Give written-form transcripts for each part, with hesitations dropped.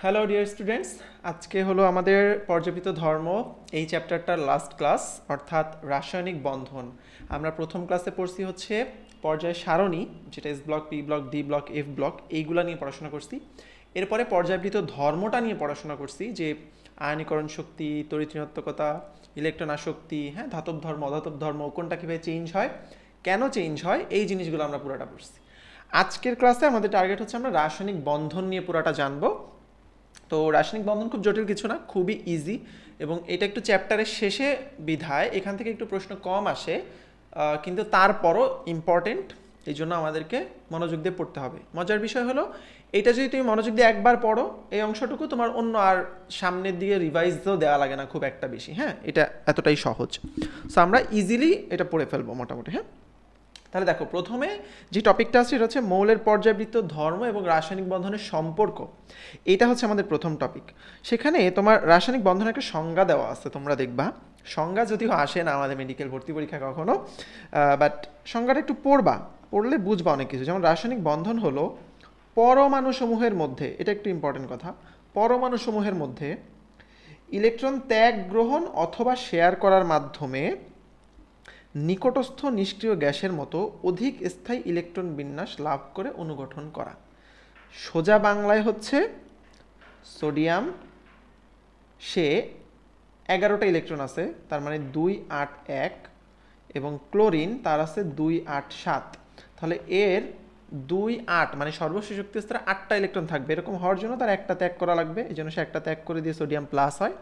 Hello dear students, আজকে হলো আমাদের পর্যাপিত ধর্ম এই চ্যাপ্টারটার লাস্ট ক্লাস, অর্থাৎ রাসায়নিক বন্ধন। আমরা প্রথম ক্লাসে পড়ছি হচ্ছে পর্যায় সারণী, যেটা S block, P block, D block, F block, এইগুলা নিয়ে পড়াশোনা করছি। এরপরে পর্যাবৃত ধর্মটা নিয়ে পড়াশোনা করছি, যে আয়নীকরণ শক্তি, তড়িৎ-ঋণাত্মকতা, ইলেকট্রন আসক্তি, হ্যাঁ, ধাতব ধর্ম, অধাতব ধর্ম, কোনটা কীভাবে চেঞ্জ হয়, কেন চেঞ্জ হয়, এই জিনিসগুলো আমরা পুরোটা পড়ছি। আজকের ক্লাসে আমাদের টার্গেট হচ্ছে আমরা রাসায়নিক বন্ধন নিয়ে পুরোটা জানবো। তো রাসায়নিক বন্ধন খুব জটিল কিছু না, খুবই ইজি, এবং এটা একটু চ্যাপ্টারের শেষে বিধায় এখান থেকে একটু প্রশ্ন কম আসে, কিন্তু তারপরও ইম্পর্টেন্ট, এই জন্য আমাদেরকে মনোযোগ দিয়ে পড়তে হবে। মজার বিষয় হলো এটা যদি তুমি মনোযোগ দিয়ে একবার পড়ো, এই অংশটুকু তোমার অন্য আর সামনের দিকে রিভাইজও দেওয়া লাগে না খুব একটা বেশি। হ্যাঁ, এটা এতটাই সহজ। সো আমরা ইজিলি এটা পড়ে ফেলবো মোটামুটি। হ্যাঁ, তাহলে দেখো, প্রথমে যে টপিকটা আছে সেটা হচ্ছে মৌলের পর্যাবৃত্ত ধর্ম এবং রাসায়নিক বন্ধনের সম্পর্ক। এটা হচ্ছে আমাদের প্রথম টপিক। সেখানে তোমার রাসায়নিক বন্ধনের একটা সংজ্ঞা দেওয়া আছে, তোমরা দেখবা। সংজ্ঞা যদিও আসে না আমাদের মেডিকেল ভর্তি পরীক্ষা কখনো, বাট সংজ্ঞাটা একটু পড়লে বুঝবা অনেক কিছু। যেমন রাসায়নিক বন্ধন হলো পরমাণুসমূহের মধ্যে, এটা একটু ইম্পর্টেন্ট কথা, পরমাণুসমূহের মধ্যে ইলেকট্রন ত্যাগ গ্রহণ অথবা শেয়ার করার মাধ্যমে নিকটস্থ নিষ্ক্রিয় গ্যাসের মতো অধিক স্থায়ী ইলেকট্রন বিন্যাস লাভ করে অনুগঠন করা। সোজা বাংলায় হচ্ছে সোডিয়াম, সে 11টা ইলেকট্রন আছে, তার মানে 2, 8, 1, এবং ক্লোরিন তার আছে 2, 8, 7। তাহলে এর 2, 8 মানে সর্বশেষ শক্তি স্তরে 8টা ইলেকট্রন থাকবে। এরকম হওয়ার জন্য তার একটা ত্যাগ করা লাগবে, এই জন্য সে একটা ত্যাগ করে দিয়ে সোডিয়াম প্লাস হয়।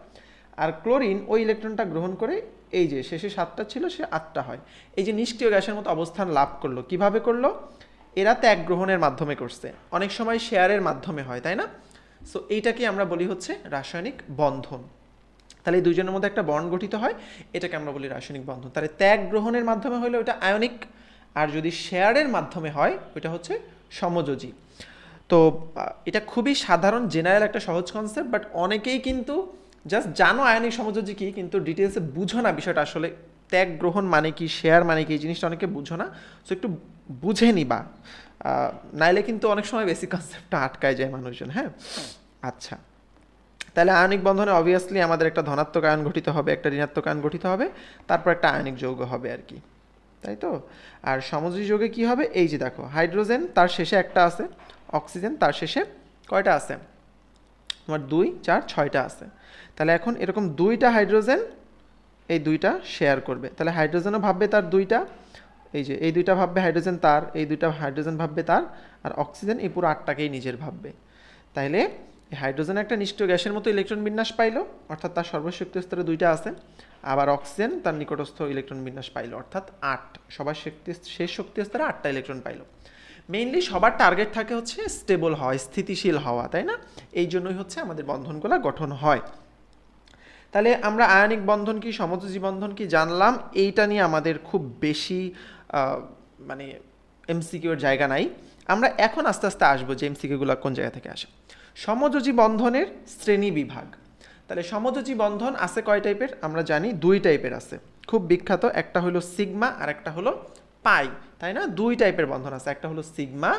আর ক্লোরিন ওই ইলেকট্রনটা গ্রহণ করে, এই যে শেষে 7টা ছিল সে 8টা হয়। এই যে নিষ্ক্রিয় গ্যাসের মতো অবস্থান লাভ করলো, কিভাবে করলো? এরা ত্যাগ গ্রহণের মাধ্যমে করছে, অনেক সময় শেয়ারের মাধ্যমে হয়, তাই না? সো এইটাকে আমরা বলি হচ্ছে রাসায়নিক বন্ধন। তাহলে এই দুইজনের মধ্যে একটা বন্ড গঠিত হয়, এটাকে আমরা বলি রাসায়নিক বন্ধন। তাহলে ত্যাগ গ্রহণের মাধ্যমে হলে ওটা আয়নিক, আর যদি শেয়ারের মাধ্যমে হয় ওটা হচ্ছে সমযোজী। তো এটা খুবই সাধারণ জেনারেল একটা সহজ কনসেপ্ট, বাট অনেকেই কিন্তু জাস্ট জানো আয়নিক সমযোজী কি, কিন্তু ডিটেলসে বুঝো না বিষয়টা আসলে ত্যাগ গ্রহণ মানে কি, শেয়ার মানে কি, এই জিনিসটা অনেকে বুঝো না। সো একটু বুঝে নিবা, নাইলে কিন্তু অনেক সময় বেসিক কনসেপ্টটা আটকায় যায় মানুষজন। হ্যাঁ, আচ্ছা, তাহলে আয়নিক বন্ধনে অবভিয়াসলি আমাদের একটা ধনাত্মক আয়ন গঠিত হবে, একটা ঋণাত্মক আয়ন গঠিত হবে, তারপর একটা আয়নিক যৌগ হবে আর কি, তাই তো? আর সমযোজী যৌগে কি হবে? এই যে দেখো, হাইড্রোজেন তার শেষে একটা আছে, অক্সিজেন তার শেষে কয়টা আছে? তোমার 2, 4, 6টা আছে। তাহলে এখন এরকম 2টা হাইড্রোজেন এই 2টা শেয়ার করবে, তাহলে হাইড্রোজেনও ভাববে তার 2টা, এই যে এই 2টা ভাববে হাইড্রোজেন তার, এই 2টা হাইড্রোজেন ভাববে তার, আর অক্সিজেন এই পুরো 8টাকেই নিজের ভাববে। তাইলে হাইড্রোজেন একটা নিষ্ক্রিয় গ্যাসের মতো ইলেকট্রন বিন্যাস পাইলো, অর্থাৎ তার সর্বশক্তি স্তরে 2টা আছে, আবার অক্সিজেন তার নিকটস্থ ইলেকট্রন বিন্যাস পাইলো, অর্থাৎ 8, সবার শেষ শক্তি স্তরে 8টা ইলেকট্রন পাইলো। মেইনলি সবার টার্গেট থাকে হচ্ছে স্টেবল হওয়া, স্থিতিশীল হওয়া, তাই না? এই জন্যই হচ্ছে আমাদের বন্ধনগুলো গঠন হয়। তাহলে আমরা আয়নিক বন্ধন কি, সমযোজী বন্ধন কি জানলাম, এইটা নিয়ে আমাদের খুব বেশি মানে এমসিকিউর জায়গা নাই। আমরা এখন আস্তে আস্তে আসবো যে এমসিকিউগুলো কোন জায়গা থেকে আসে। সমযোজী বন্ধনের শ্রেণী বিভাগ। তাহলে সমযোজী বন্ধন আছে কয় টাইপের? আমরা জানি 2 টাইপের আছে, খুব বিখ্যাত, একটা হলো সিগমা আর একটা হলো পাই, তাই না? 2 টাইপের বন্ধন আছে, একটা হলো সিগমা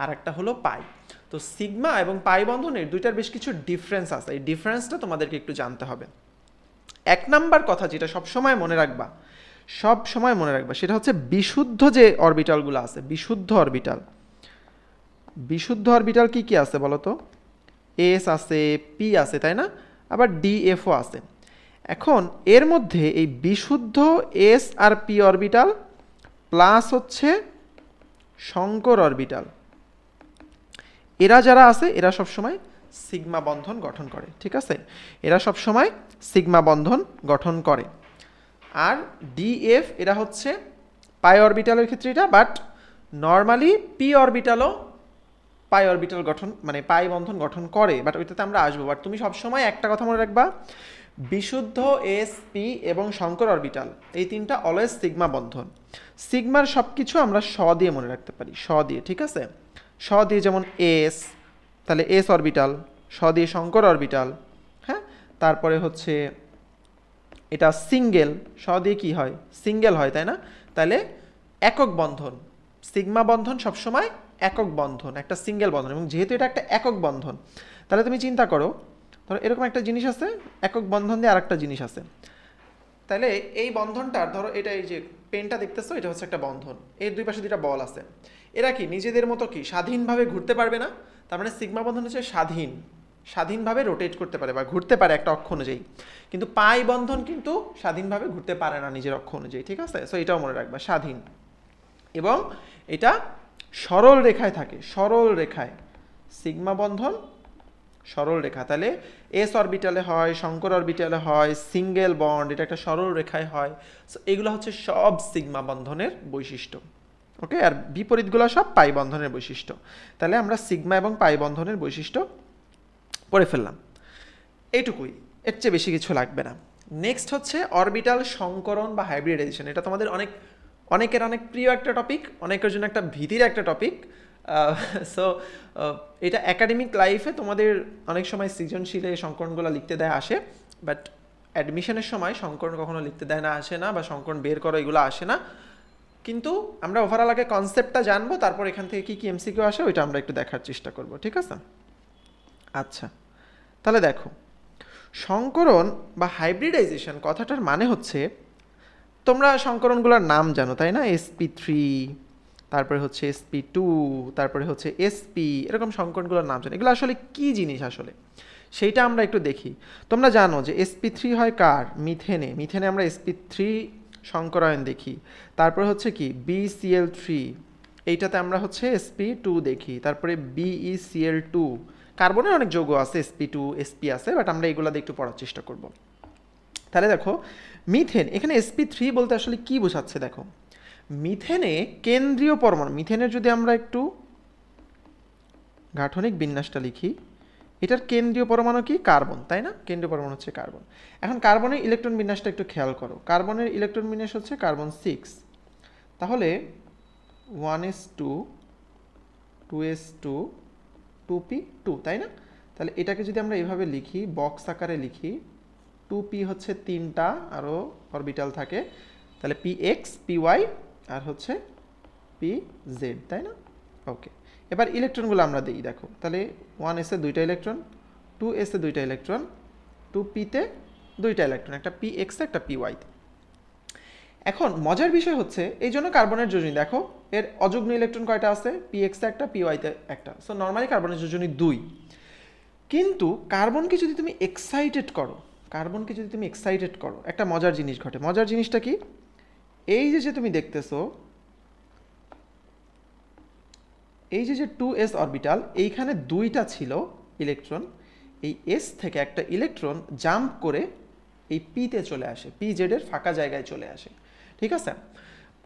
আর একটা হলো পাই। তো সিগমা এবং পাই বন্ধনের দুইটার বেশ কিছু ডিফারেন্স আছে, এই ডিফারেন্সটা তোমাদেরকে একটু জানতে হবে। 1 নাম্বার কথা যেটা সবসময় মনে রাখবা, সেটা হচ্ছে বিশুদ্ধ যে অরবিটালগুলো আছে, বিশুদ্ধ অরবিটাল কি কি আছে বলো তো? এস আছে, পি আছে, তাই না? আবার ডিএফও আছে। এখন এর মধ্যে এই বিশুদ্ধ এস আর পি অরবিটাল প্লাস হচ্ছে সংকর অরবিটাল, এরা যারা আছে এরা সবসময় সিগমা বন্ধন গঠন করে, ঠিক আছে? এরা সবসময় সিগমা বন্ধন গঠন করে। আর ডিএফ এরা হচ্ছে পাই অরবিটালের ক্ষেত্রে এটা, বাট নর্মালি পি অরবিটালও পাই অরবিটাল গঠন, মানে পাই বন্ধন গঠন করে, বাট ওইটাতে আমরা আসবো। বাট তুমি সবসময় একটা কথা মনে রাখবা, বিশুদ্ধ এস, পি এবং সংকর অরবিটাল, এই 3টা অলওয়েজ সিগমা বন্ধন। সিগমার সব কিছু আমরা স দিয়ে মনে রাখতে পারি, স দিয়ে, ঠিক আছে? স দিয়ে যেমন এস, তাহলে এস অরবিটাল, স দিয়ে সংকর অরবিটাল, হ্যাঁ? তারপরে হচ্ছে এটা সিঙ্গেল, স দিয়ে কি হয়? সিঙ্গেল হয়, তাই না? তাহলে একক বন্ধন, সিগমা বন্ধন সবসময় একক বন্ধন, একটা সিঙ্গেল বন্ধন, এবং যেহেতু এটা একটা একক বন্ধন তাহলে তুমি চিন্তা করো, ধরো এরকম একটা জিনিস আছে, একক বন্ধন দিয়ে আরেকটা জিনিস আছে, তাহলে এই বন্ধনটার ধরো এটা এই যে পেনটা দেখতেছো এটা হচ্ছে একটা বন্ধন, এর দুই পাশে দুইটা বল আছে, এরা কি নিজেদের মতো কি স্বাধীনভাবে ঘুরতে পারবে না? তার মানে সিগমা বন্ধন হচ্ছে স্বাধীনভাবে রোটেট করতে পারে বা ঘুরতে পারে একটা অক্ষ অনুযায়ী, কিন্তু পাই বন্ধন কিন্তু স্বাধীনভাবে ঘুরতে পারে না নিজের অক্ষ অনুযায়ী, ঠিক আছে? সো এটাও মনে রাখবা, স্বাধীন, এবং এটা সরল রেখায় থাকে, সরল রেখায় সিগমা বন্ধন সরল রেখা, তাহলে এস অরবিটালে হয়, শঙ্কর অরবিটালে হয়, সিঙ্গেল বন্ড, এটা একটা সরল রেখায় হয়। সো এগুলো হচ্ছে সব সিগমা বন্ধনের বৈশিষ্ট্য, ওকে? আর বিপরীতগুলো সব পাই বন্ধনের বৈশিষ্ট্য। তাহলে আমরা সিগমা এবং পাই বন্ধনের বৈশিষ্ট্য পড়ে ফেললাম, এইটুকুই, এর চেয়ে বেশি কিছু লাগবে না। নেক্সট হচ্ছে অরবিটাল সংকরণ বা হাইব্রিডাইজেশন। এটা তোমাদের অনেকের অনেক প্রিয় একটা টপিক, অনেকের জন্য একটা ভীতির একটা টপিক। সো এটা একাডেমিক লাইফে তোমাদের অনেক সময় সৃজনশীলে সংকরণগুলো লিখতে দেয় আসে, বাট অ্যাডমিশনের সময় সংকরণ কখনো লিখতে দেয় না, আসে না, বা সংকরণ বের করো এগুলো আসে না। কিন্তু আমরা ওভারঅল আগে কনসেপ্টটা জানবো, তারপর এখান থেকে কী কী এমসিকিউ আসে ওইটা আমরা একটু দেখার চেষ্টা করব, ঠিক আছে? আচ্ছা, তাহলে দেখো, সংকরণ বা হাইব্রিডাইজেশন কথাটার মানে হচ্ছে, তোমরা সংকরণগুলোর নাম জানো তাই না? sp3, তারপরে হচ্ছে sp2, তারপরে হচ্ছে sp, এরকম সংকরণগুলোর নাম জানো। এগুলো আসলে কি জিনিস আসলে সেইটা আমরা একটু দেখি। তোমরা জানো যে sp3 হয় কার? মিথেনে। মিথেনে আমরা sp3 সংকরায়ন দেখি। তারপরে হচ্ছে কি BCl3, এইটাতে আমরা হচ্ছে sp2 দেখি। তারপরে BeCl2, কার্বনের অনেক যৌগ আছে, sp2 sp আছে, বাট আমরা এগুলো দিয়ে একটু পড়ার চেষ্টা করব। তাহলে দেখো মিথেন, এখানে sp3 বলতে আসলে কি বোঝাচ্ছে দেখো, মিথেনে কেন্দ্রীয় পরমাণু, মিথেনের যদি আমরা একটু গাঠনিক বিন্যাসটা লিখি, এটার কেন্দ্রীয় পরমাণু কি? কার্বন, তাই না? কেন্দ্রীয় পরমাণু হচ্ছে কার্বন। এখন কার্বনের ইলেকট্রন বিন্যাসটা একটু খেয়াল করো, কার্বনের ইলেকট্রন বিন্যাস হচ্ছে কার্বন 6, তাহলে 1s2 2s2 2p2, তাই না? তাহলে এটাকে যদি আমরা এভাবে লিখি, বক্স আকারে লিখি, 2p হচ্ছে তিনটা আরও অরবিটাল থাকে, তাহলে px py আর হচ্ছে pz, তাই না? ওকে, এবার ইলেকট্রনগুলো আমরা দিই, দেখো তাহলে 1s এ দুইটা ইলেকট্রন, 2s এ দুইটা ইলেকট্রন, 2p তে দুইটা ইলেকট্রন, একটা px এ একটা py তে। এখন মজার বিষয় হচ্ছে, এই জন্য কার্বনের যোজনী দেখো, এর অযুগ্ম ইলেকট্রন কয়টা আছে? px এ একটা, py তে একটা। সো নর্মালি কার্বনের যোজনী 2, কিন্তু কার্বনকে যদি তুমি এক্সাইটেড করো, একটা মজার জিনিস ঘটে। মজার জিনিসটা কি? এই যে তুমি দেখতেছো, এই যে 2s অরবিটাল, এইখানে দুইটা ছিল ইলেকট্রন, এই s থেকে একটা ইলেকট্রন জাম্প করে এই p তে চলে আসে, pz এর ফাঁকা জায়গায় চলে আসে, ঠিক আছে?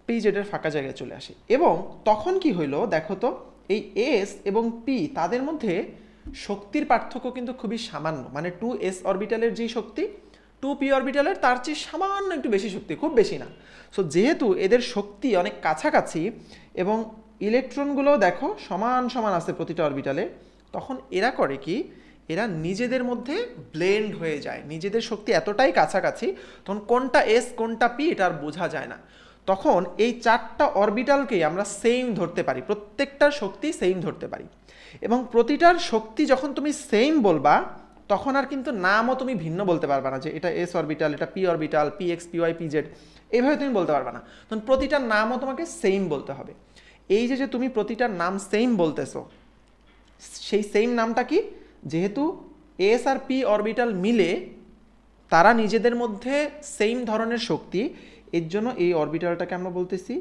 pz এর ফাঁকা জায়গায় চলে আসে, এবং তখন কি হইলো দেখো তো, এই s এবং p তাদের মধ্যে শক্তির পার্থক্য কিন্তু খুবই সামান্য, মানে 2s অরবিটালের যে শক্তি 2p অরবিটালের তার চেয়ে সামান্য একটু বেশি শক্তি, খুব বেশি না। সো যেহেতু এদের শক্তি অনেক কাছাকাছি এবং ইলেকট্রনগুলো দেখো সমান সমান আছে প্রতিটা অরবিটালে, তখন এরা করে কি, এরা নিজেদের মধ্যে ব্লেন্ড হয়ে যায়, নিজেদের শক্তি এতটাই কাছাকাছি, তখন কোনটা এস কোনটা পি এটা আর বোঝা যায় না। তখন এই চারটা অরবিটালকেই আমরা সেম ধরতে পারি, প্রত্যেকটার শক্তি সেম ধরতে পারি, এবং প্রতিটার শক্তি যখন তুমি সেম বলবা তখন আর কিন্তু নামও তুমি ভিন্ন বলতে পারবে না, যে এটা এস অরবিটাল, এটা P orbital, PX PY PZ, এইভাবে তুমি বলতে পারবে না। তখন প্রতিটার নামও তোমাকে সেম বলতে হবে। এই যে তুমি প্রতিটার নাম সেম বলতেছো, সেই সেম নামটা কি? যেহেতু এস আর পি অরবিটাল মিলে তারা নিজেদের মধ্যে সেম ধরনের শক্তি, এর জন্য এই অরবিটালটাকে আমরা বলতেছি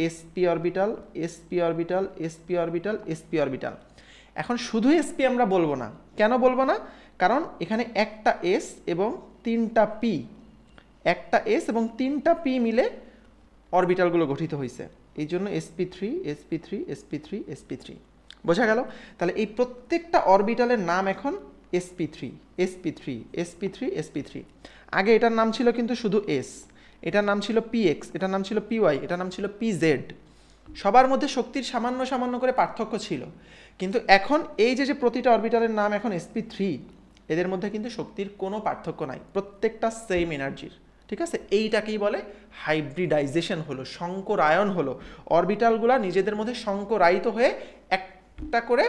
SP orbital, SP orbital, SP orbital, SP orbital. এখন শুধু এসপি আমরা বলবো না, কেন বলবো না? কারণ এখানে একটা এস এবং তিনটা পি, একটা এস এবং তিনটা পি মিলে অরবিটালগুলো গঠিত হয়েছে, এই জন্য sp3 sp3 sp3 sp3, বোঝা গেল? তাহলে এই প্রত্যেকটা অরবিটালের নাম এখন sp3 sp3 sp3 sp3। আগে এটার নাম ছিল কিন্তু শুধু s, এটার নাম ছিল px, এটার নাম ছিল py, এটার নাম ছিল pz। সবার মধ্যে শক্তির সামান্য সামান্য করে পার্থক্য ছিল, কিন্তু এখন এই যে প্রতিটা অরবিটালের নাম এখন sp3, এদের মধ্যে কিন্তু শক্তির কোনো পার্থক্য নাই, প্রত্যেকটা সেম এনার্জির, ঠিক আছে, এইটাকেই বলে হাইব্রিডাইজেশন হলো, সংকরায়ন হলো। অরবিটালগুলো নিজেদের মধ্যে সংকরায়িত হয়ে একটা করে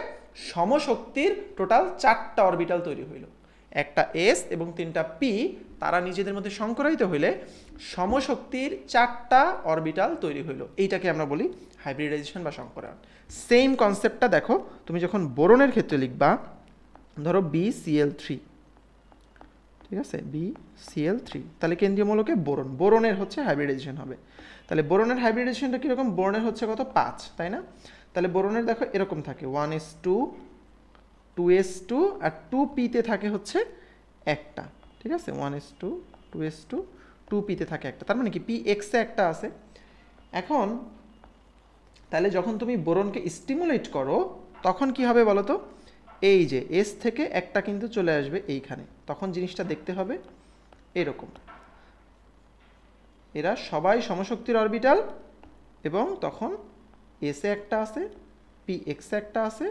সমশক্তির টোটাল 4টা অরবিটাল তৈরি হইল। একটা এস এবং 3টা পি, তারা নিজেদের মধ্যে সংকরায়িত হইলে সমশক্তির 4টা অরবিটাল তৈরি হইল। এইটাকে আমরা বলি হাইব্রিডাইজেশন বা সংকরায়ন। সেম কনসেপ্টটা দেখো তুমি যখন বোরনের ক্ষেত্রে লিখবা, ধরো BCl3, ঠিক আছে, BCl3, তাহলে কেন্দ্রীয় মৌলকে বোরন, বোরনের হচ্ছে হাইব্রিডাইজেশন হবে। তাহলে বোরনের হাইব্রিডাইজেশনটা কীরকম, বোরনের হচ্ছে কত 5, তাই না? তাহলে বোরনের দেখো এরকম থাকে 1s2, 2s2 আর 2p-তে থাকে হচ্ছে একটা, ঠিক আছে, 1s2, 2s2, 2p-তে থাকে একটা, তার মানে কি px-এ একটা আছে। এখন তাহলে যখন তুমি বোরনকে স্টিমুলেট করো তখন কি হবে বলো তো, এই যে এস থেকে একটা কিন্তু চলে আসবে এইখানে, তখন জিনিসটা দেখতে হবে এরকম, এরা সবাই সমশক্তির অরবিটাল এবং তখন এসে একটা আছে, px-এ একটা আছে,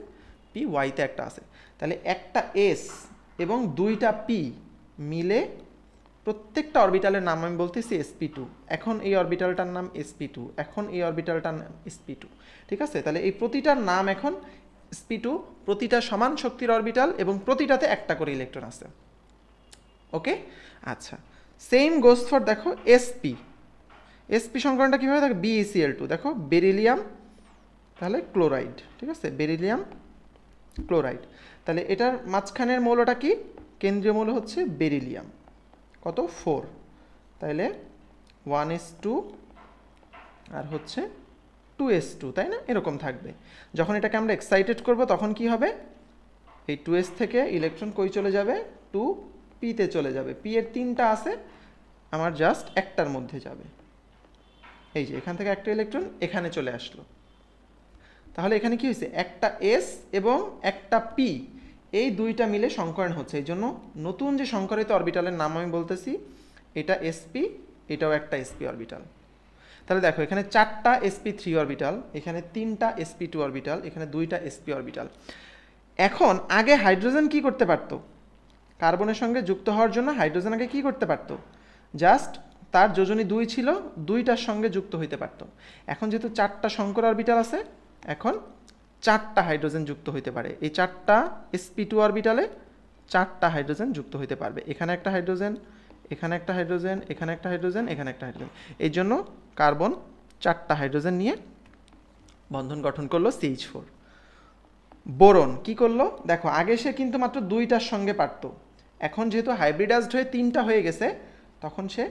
py-তে একটা আছে। তাহলে একটা এস এবং 2টা পি মিলে প্রত্যেকটা অরবিটালের নাম আমি বলতেছি sp2। এখন এই অরবিটালটার নাম sp2, এখন এই অরবিটালটার নাম sp2, ঠিক আছে? তাহলে এই প্রতিটার নাম এখন sp2, প্রতিটা সমান শক্তির অরবিটাল এবং প্রতিটাতে একটা করে ইলেকট্রন আছে। ওকে, আচ্ছা, সেম গোস ফর দেখো sp, sp সংকরণটা কীভাবে দেখো, BeCl2, দেখো বেরিলিয়াম, তাহলে ক্লোরাইড, ঠিক আছে, বেরিলিয়াম ক্লোরাইড। তাহলে এটার মাঝখানের মৌলটা কি, কেন্দ্রীয় মৌল হচ্ছে বেরিলিয়াম, কত 4, তাহলে 1s2 আর হচ্ছে 2s2, তাই না? এরকম থাকবে। যখন এটাকে আমরা এক্সাইটেড করব তখন কি হবে, এই 2s থেকে ইলেকট্রন কই চলে যাবে, 2p-তে চলে যাবে, p এর 3টা আছে, আমার জাস্ট একটার মধ্যে যাবে, এই যে এখান থেকে একটা ইলেকট্রন এখানে চলে আসলো। তাহলে এখানে কি হয়েছে, একটা এস এবং একটা পি, এই 2টা মিলে সংকরণ হচ্ছে। এই জন্য নতুন যে সংকরিত অরবিটালের নাম আমি বলতেছি, এটা sp, এটাও একটা sp অরবিটাল। তাহলে দেখো এখানে 4টা sp3 অরবিটাল, এখানে 3টা sp2 অরবিটাল, এখানে 2টা sp অরবিটাল। এখন আগে হাইড্রোজেন কি করতে পারতো, কার্বনের সঙ্গে যুক্ত হওয়ার জন্য হাইড্রোজেন আগে কি করতে পারতো, জাস্ট তার যোজনী 2 ছিল, 2টার সঙ্গে যুক্ত হইতে পারতো। এখন যেহেতু 4টা সংকর অরবিটাল আছে, এখন 4টা হাইড্রোজেন যুক্ত হইতে পারে। এই 4টা sp2 অরবিটালে 4টা হাইড্রোজেন যুক্ত হইতে পারবে। এখানে একটা হাইড্রোজেন, এখানে একটা হাইড্রোজেন, এখানে একটা হাইড্রোজেন, এখানে একটা হাইড্রোজেন। এই জন্য কার্বন 4টা হাইড্রোজেন নিয়ে বন্ধন গঠন করলো CH4। বোরন কি করলো, দেখো আগে সে কিন্তু মাত্র 2টার সঙ্গে পারতো, এখন যেহেতু হাইব্রিডাইজড হয়ে 3টা হয়ে গেছে, তখন সে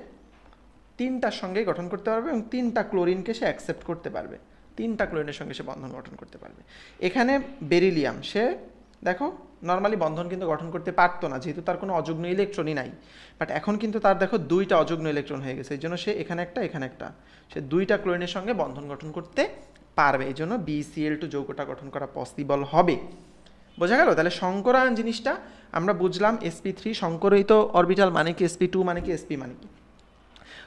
3টার সঙ্গেই গঠন করতে পারবে এবং 3টা ক্লোরিনকে সে অ্যাকসেপ্ট করতে পারবে, 3টা ক্লোরিনের সঙ্গে সে বন্ধন গঠন করতে পারবে। এখানে বেরিলিয়াম, সে দেখো নর্মালি বন্ধন কিন্তু গঠন করতে পারতো না, যেহেতু তার কোনো অযুগ্ম ইলেকট্রনই নাই, বাট এখন কিন্তু তার দেখো 2টা অযুগ্ম ইলেকট্রন হয়ে গেছে, এই জন্য সে এখানে একটা এখানে একটা, সে 2টা ক্লোরিনের সঙ্গে বন্ধন গঠন করতে পারবে, এই জন্য BeCl2 যৌগটা গঠন করা পসিবল হবে। বোঝা গেল? তাহলে সংকরায়ন জিনিসটা আমরা বুঝলাম, sp3 সংকরিত অরবিটাল মানে কি, sp2 মানে কি, sp মানে কি।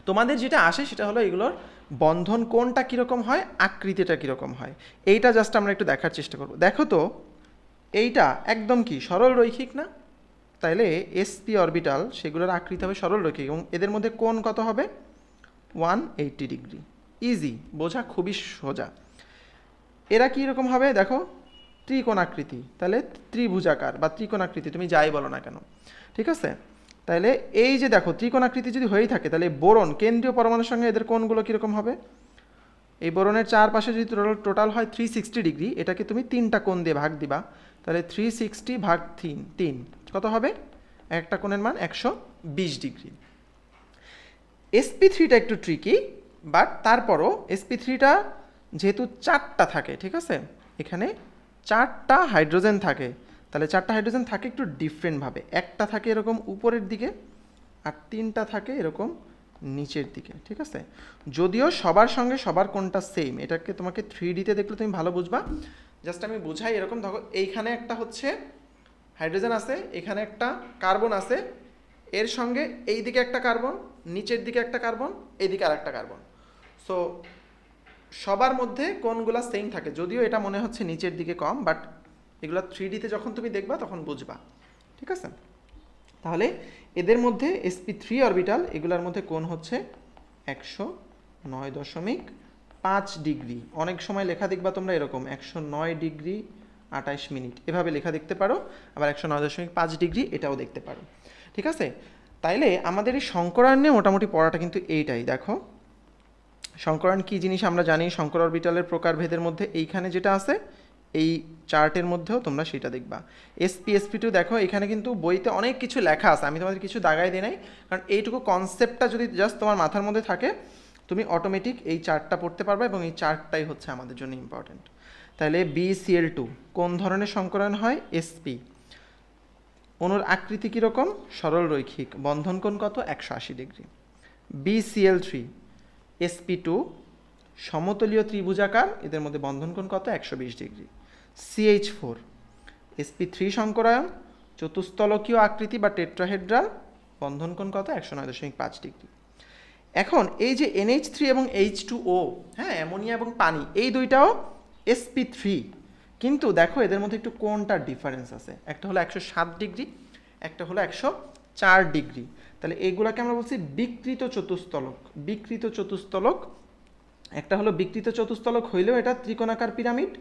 তোমাদের যেটা আসে সেটা হলো এগুলোর বন্ধন কোণটা কীরকম হয়, আকৃতিটা কীরকম হয়, এইটা জাস্ট আমরা একটু দেখার চেষ্টা করব। দেখো তো এইটা একদম কি সরল রৈখিক না, তাইলে sp অরবিটাল সেগুলোর আকৃতি হবে সরল রৈখিক এবং এদের মধ্যে কোণ কত হবে 180 ডিগ্রি। ইজি, বোঝা খুবই সোজা। এরা কী রকম হবে দেখো, ত্রিকোণাকৃতি, তাহলে ত্রিভুজাকার বা ত্রিকোণাকৃতি তুমি যাই বলো না কেন, ঠিক আছে? তাহলে এই যে দেখো ত্রিকোণাকৃতি যদি হয়েই থাকে, তাহলে বোরন কেন্দ্রীয় পরমাণুর সঙ্গে এদের কোণগুলো কীরকম হবে, এই বোরনের চারপাশে যদি টোটাল হয় 360 ডিগ্রি, এটাকে তুমি 3টা কোণ দিয়ে ভাগ দিবা, তাহলে 360 ভাগ 3 কত হবে, একটা কোণের মান 120 ডিগ্রি। sp3টা একটু ট্রিকি, বাট তারপরও sp3টা যেহেতু 4টা থাকে, ঠিক আছে, এখানে 4টা হাইড্রোজেন থাকে, তাহলে 4টা হাইড্রোজেন থাকে একটু ডিফারেন্টভাবে, একটা থাকে এরকম উপরের দিকে আর 3টা থাকে এরকম নিচের দিকে, ঠিক আছে? যদিও সবার সঙ্গে সবার কোনটা সেম, এটাকে তোমাকে 3D-তে দেখলে তুমি ভালো বুঝবা। জাস্ট আমি বুঝাই এরকম, দেখো এইখানে একটা হচ্ছে হাইড্রোজেন আছে, এখানে একটা কার্বন আছে, এর সঙ্গে এই দিকে একটা কার্বন, নিচের দিকে একটা কার্বন, এইদিকে আর একটা কার্বন। সো সবার মধ্যে কোনগুলা সেম থাকে, যদিও এটা মনে হচ্ছে নিচের দিকে কম, বাট এগুলো 3D-তে যখন তুমি দেখবা তখন বুঝবা, ঠিক আছে? তাহলে এদের মধ্যে sp3 অরবিটাল এগুলোর মধ্যে কোণ হচ্ছে 109.5 ডিগ্রি। অনেক সময় লেখা দেখবা তোমরা এরকম 109 ডিগ্রি 28 মিনিট এভাবে লেখা দেখতে পারো, আবার 109.5 ডিগ্রি এটাও দেখতে পারো। ঠিক আছে, তাইলে আমাদের এই সংকরায়ন নিয়ে মোটামুটি পড়াটা কিন্তু এইটাই। দেখো সংকরায়ন কী জিনিস আমরা জানি, সংকর অরবিটালের প্রকারভেদের মধ্যে এইখানে যেটা আছে এই চার্টের মধ্যেও তোমরা সেটা দেখবা। sp2 দেখো এখানে কিন্তু বইতে অনেক কিছু লেখা আছে, আমি তোমাদের কিছু দাগাই দিই নাই, কারণ এইটুকু কনসেপ্টটা যদি জাস্ট তোমার মাথার মধ্যে থাকে তুমি অটোমেটিক এই চার্টটা পড়তে পারবে, এবং এই চার্টটাই হচ্ছে আমাদের জন্য ইম্পর্টেন্ট। তাহলে BCl2 কোন ধরনের সংকরায়ন হয়? sp। অণুর আকৃতি কীরকম? সরল রৈখিক। বন্ধন কোণ কত? 180 ডিগ্রি। BCl3 sp2 সমতলীয় ত্রিভুজাকার, এদের মধ্যে বন্ধন কোণ কত? 120 ডিগ্রি। CH4 sp3 সংকরায়ন, চতুস্তলকীয় আকৃতি বা টেট্রাহেড্রাল, বন্ধন কোণ কত? 109.5 ডিগ্রি। এখন এই যে NH3 এবং H2O, হ্যাঁ অ্যামোনিয়া এবং পানি, এই দুইটাও sp3, কিন্তু দেখো এদের মধ্যে একটু কোণটার ডিফারেন্স আছে, একটা হলো 107 ডিগ্রি, একটা হলো 104 ডিগ্রি। তাহলে এইগুলাকে আমরা বলছি বিকৃত চতুস্তলক। বিকৃত চতুস্তলক, একটা হলো বিকৃত চতুস্তলক হইলেও এটা ত্রিকোণাকার পিরামিড,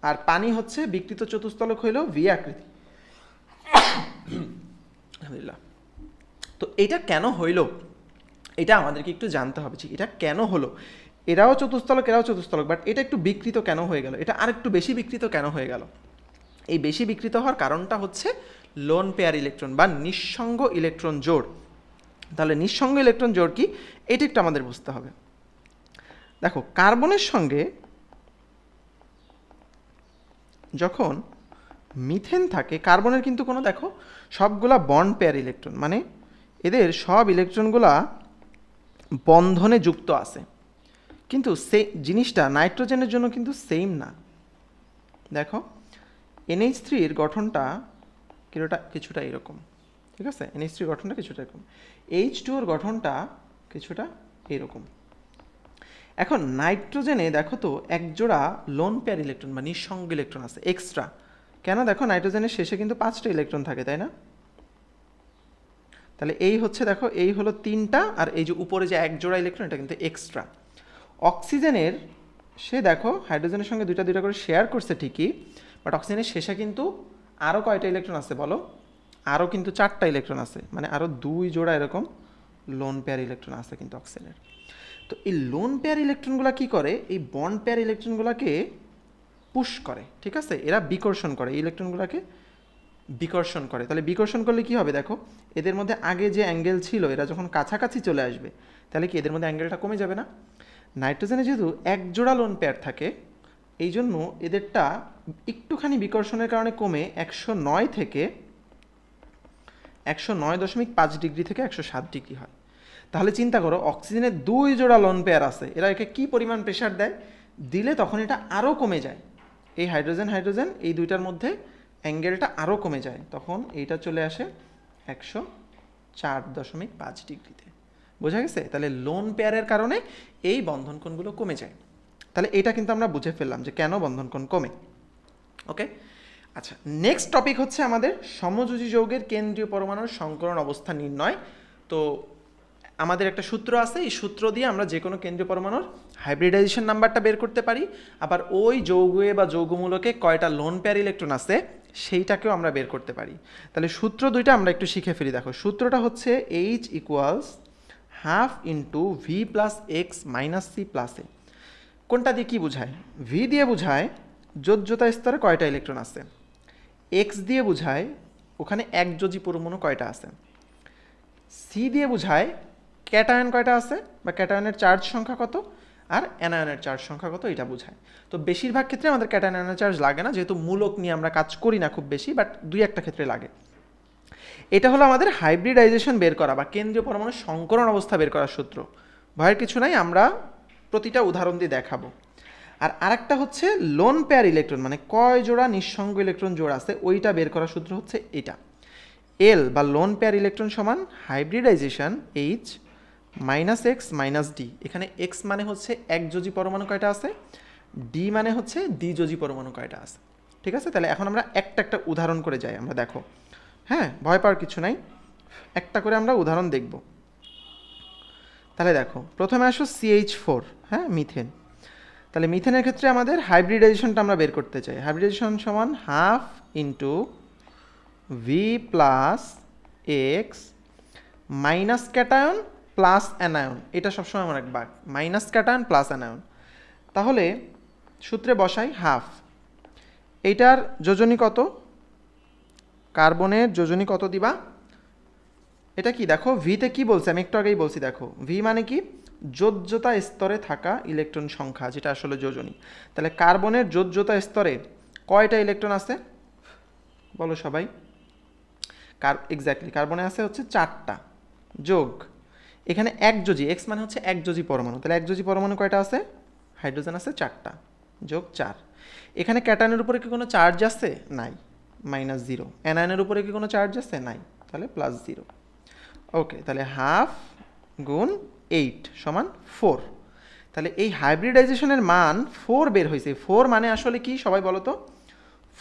আর পানি হচ্ছে বিকৃত চতুস্তলক হইলেও ভি আকৃতি। আলহামদুলিল্লাহ। তো এটা কেন হইল, এটা আমাদেরকে একটু জানতে হবে, ঠিক এটা কেন হলো। এরাও চতুস্তলক এরাও চতুস্তলক, বাট এটা একটু বিকৃত কেন হয়ে গেল, এটা আরেকটু বেশি বিকৃত কেন হয়ে গেল? এই বেশি বিকৃত হওয়ার কারণটা হচ্ছে লোন পেয়ার ইলেকট্রন বা নিঃসঙ্গ ইলেকট্রন জোড়। তাহলে নিঃসঙ্গ ইলেকট্রন জোড় কি, এটা একটু আমাদের বুঝতে হবে। দেখো কার্বনের সঙ্গে যখন মিথেন থাকে, কার্বনের কিন্তু কোনো দেখো সবগুলা বন্ড পেয়ার ইলেকট্রন, মানে এদের সব ইলেকট্রনগুলা বন্ধনে যুক্ত আছে, কিন্তু সে জিনিসটা নাইট্রোজেনের জন্য কিন্তু সেম না। দেখো NH3 এর গঠনটা কিছুটা এরকম, ঠিক আছে, NH3 গঠনটা কিছুটা এরকম, H2 এর গঠনটা কিছুটা এরকম। এখন নাইট্রোজেনে দেখো তো একজোড়া লোন পেয়ার ইলেকট্রন বা নিঃসঙ্গ ইলেকট্রন আছে এক্সট্রা। কেন? দেখো নাইট্রোজেনের শেষে কিন্তু 5টা ইলেকট্রন থাকে, তাই না? তাহলে এই হচ্ছে দেখো এই হলো 3টা, আর এই যে উপরে যে একজোড়া ইলেকট্রন এটা কিন্তু এক্সট্রা। অক্সিজেনের সে দেখো হাইড্রোজেনের সঙ্গে দুইটা করে শেয়ার করছে ঠিকই, বাট অক্সিজেনের শেষে কিন্তু আরও কয়টা ইলেকট্রন আছে বলো? আরও কিন্তু 4টা ইলেকট্রন আছে, মানে আরও 2 জোড়া এরকম লোন পেয়ার ইলেকট্রন আছে কিন্তু অক্সিজেনের। তো এই লোন পেয়ার ইলেকট্রনগুলো কি করে? এই বন্ড পেয়ার ইলেকট্রনগুলোকে পুশ করে, ঠিক আছে, এরা বিকর্ষণ করে, এই ইলেকট্রনগুলোকে বিকর্ষণ করে। তাহলে বিকর্ষণ করলে কি হবে? দেখো এদের মধ্যে আগে যে অ্যাঙ্গেল ছিল, এরা যখন কাছাকাছি চলে আসবে তাহলে কি এদের মধ্যে অ্যাঙ্গেলটা কমে যাবে না? নাইট্রোজেনে যেহেতু একজোড়া লোন পেয়ার থাকে, এই জন্য এদেরটা একটুখানি বিকর্ষণের কারণে কমে 109 থেকে 109.5 ডিগ্রি থেকে 107 ডিগ্রি হয়। তাহলে চিন্তা করো অক্সিজেনের 2 জোড়া লোন পেয়ার আছে, এরা একে কি পরিমাণ প্রেশার দেয়, দিলে তখন এটা আরও কমে যায়। এই হাইড্রোজেন এই দুইটার মধ্যে অ্যাঙ্গেলটা আরও কমে যায়, তখন এইটা চলে আসে 104.5 ডিগ্রিতে। বোঝা গেছে? তাহলে লোন পেয়ারের কারণে এই বন্ধন কোণগুলো কমে যায়। তাহলে এটা কিন্তু আমরা বুঝে ফেললাম যে কেন বন্ধন কোণ কমে। ওকে, আচ্ছা নেক্সট টপিক হচ্ছে আমাদের সমযোজী যৌগের কেন্দ্রীয় পরমাণুর সংকরণ অবস্থা নির্ণয়। তো আমাদের একটা সূত্র আছে, এই সূত্র দিয়ে আমরা যে কোনো কেন্দ্রীয় পরমাণুর হাইব্রিডাইজেশন নাম্বারটা বের করতে পারি, আবার ওই যৌগে বা যৌগমূলকে কয়টা লোন পেয়ার ইলেকট্রন আছে সেইটাকেও আমরা বের করতে পারি। তাহলে সূত্র দুইটা আমরা একটু শিখে ফেলি। দেখো সূত্রটা হচ্ছে H = ½ × V + X - C + A। কোনটা দিয়ে কি বোঝায়? V দিয়ে বোঝায় যোজ্যতা স্তরে কয়টা ইলেকট্রন আছে, X দিয়ে বোঝায় ওখানে একযোজী পরমাণু কয়টা আছে, C দিয়ে বোঝায় ক্যাটায়ন কয়টা আছে বা ক্যাটায়নের চার্জ সংখ্যা কত, আর অ্যানায়নের চার্জ সংখ্যা কত, এটা বোঝায়। তো বেশিরভাগ ক্ষেত্রে আমাদের ক্যাটায়ন অ্যানায়ন চার্জ লাগে না, যেহেতু মূলক নিয়ে আমরা কাজ করি না খুব বেশি, বাট 2-1টা ক্ষেত্রে লাগে। এটা হলো আমাদের হাইব্রিডাইজেশন বের করা বা কেন্দ্রীয় পরমাণুর সংকরণ অবস্থা বের করার সূত্র। ভয়ের কিছু নাই, আমরা প্রতিটা উদাহরণ দিয়ে দেখাবো। আর আরেকটা হচ্ছে লোন পেয়ার ইলেকট্রন, মানে কয় জোড়া নিঃসঙ্গ ইলেকট্রন জোড়া আছে ওইটা বের করার সূত্র হচ্ছে এটা। এল বা লোন পেয়ার ইলেকট্রন সমান হাইব্রিডাইজেশন H - X - D। এখানে X মানে হচ্ছে একযোজী পরমাণু কয়টা আছে, D মানে হচ্ছে দ্বিযোজী পরমাণু কয়টা আছে। ঠিক আছে, তাহলে এখন আমরা একটা উদাহরণ করে যাই, আমরা দেখো। হ্যাঁ, ভয় পাওয়ার কিছু নাই। একটা করে আমরা উদাহরণ দেখব। তাহলে দেখো প্রথমে আসো CH4, হ্যাঁ, মিথেন। তাহলে মিথেনের ক্ষেত্রে আমাদের হাইব্রিডাইজেশনটা আমরা বের করতে চাই। হাইব্রিডাইজেশন সমান half into V plus X minus cation plus anion. এটা সবসময় আমার রাখবা, মাইনাস ক্যাটায়ন প্লাস অ্যানায়ন। তাহলে সূত্রে বসাই হাফ, এইটার যোজনী কত, কার্বনের যোজনী কত দিবা, এটা কি দেখো ভিতে কি বলছে, আমি একটু আগেই বলছি, দেখো ভি মানে কি, যোজ্যতা স্তরে থাকা ইলেকট্রন সংখ্যা, যেটা আসলে যোজনী। তাহলে কার্বনের যোজ্যতা স্তরে কয়টা ইলেকট্রন আছে বলো সবাই? এক্স্যাক্টলি কার্বনে আছে হচ্ছে 4টা, যোগ এখানে একযোজী, এক্স মানে হচ্ছে একযোজী পরমাণু, তাহলে একযোজী পরমাণু কয়টা আছে, হাইড্রোজেন আছে 4টা, যোগ 4। এখানে ক্যাটায়নের উপরে কি কোনো চার্জ আছে, নাই, -0। অ্যানায়নের উপরে কি কোনো চার্জ আছে, নাই, তাহলে +0। ওকে, তাহলে হাফ গুণ 8 সমান 4। তাহলে এই হাইব্রিডাইজেশনের মান 4 বের হয়েছে। 4 মানে আসলে কি সবাই বলো তো?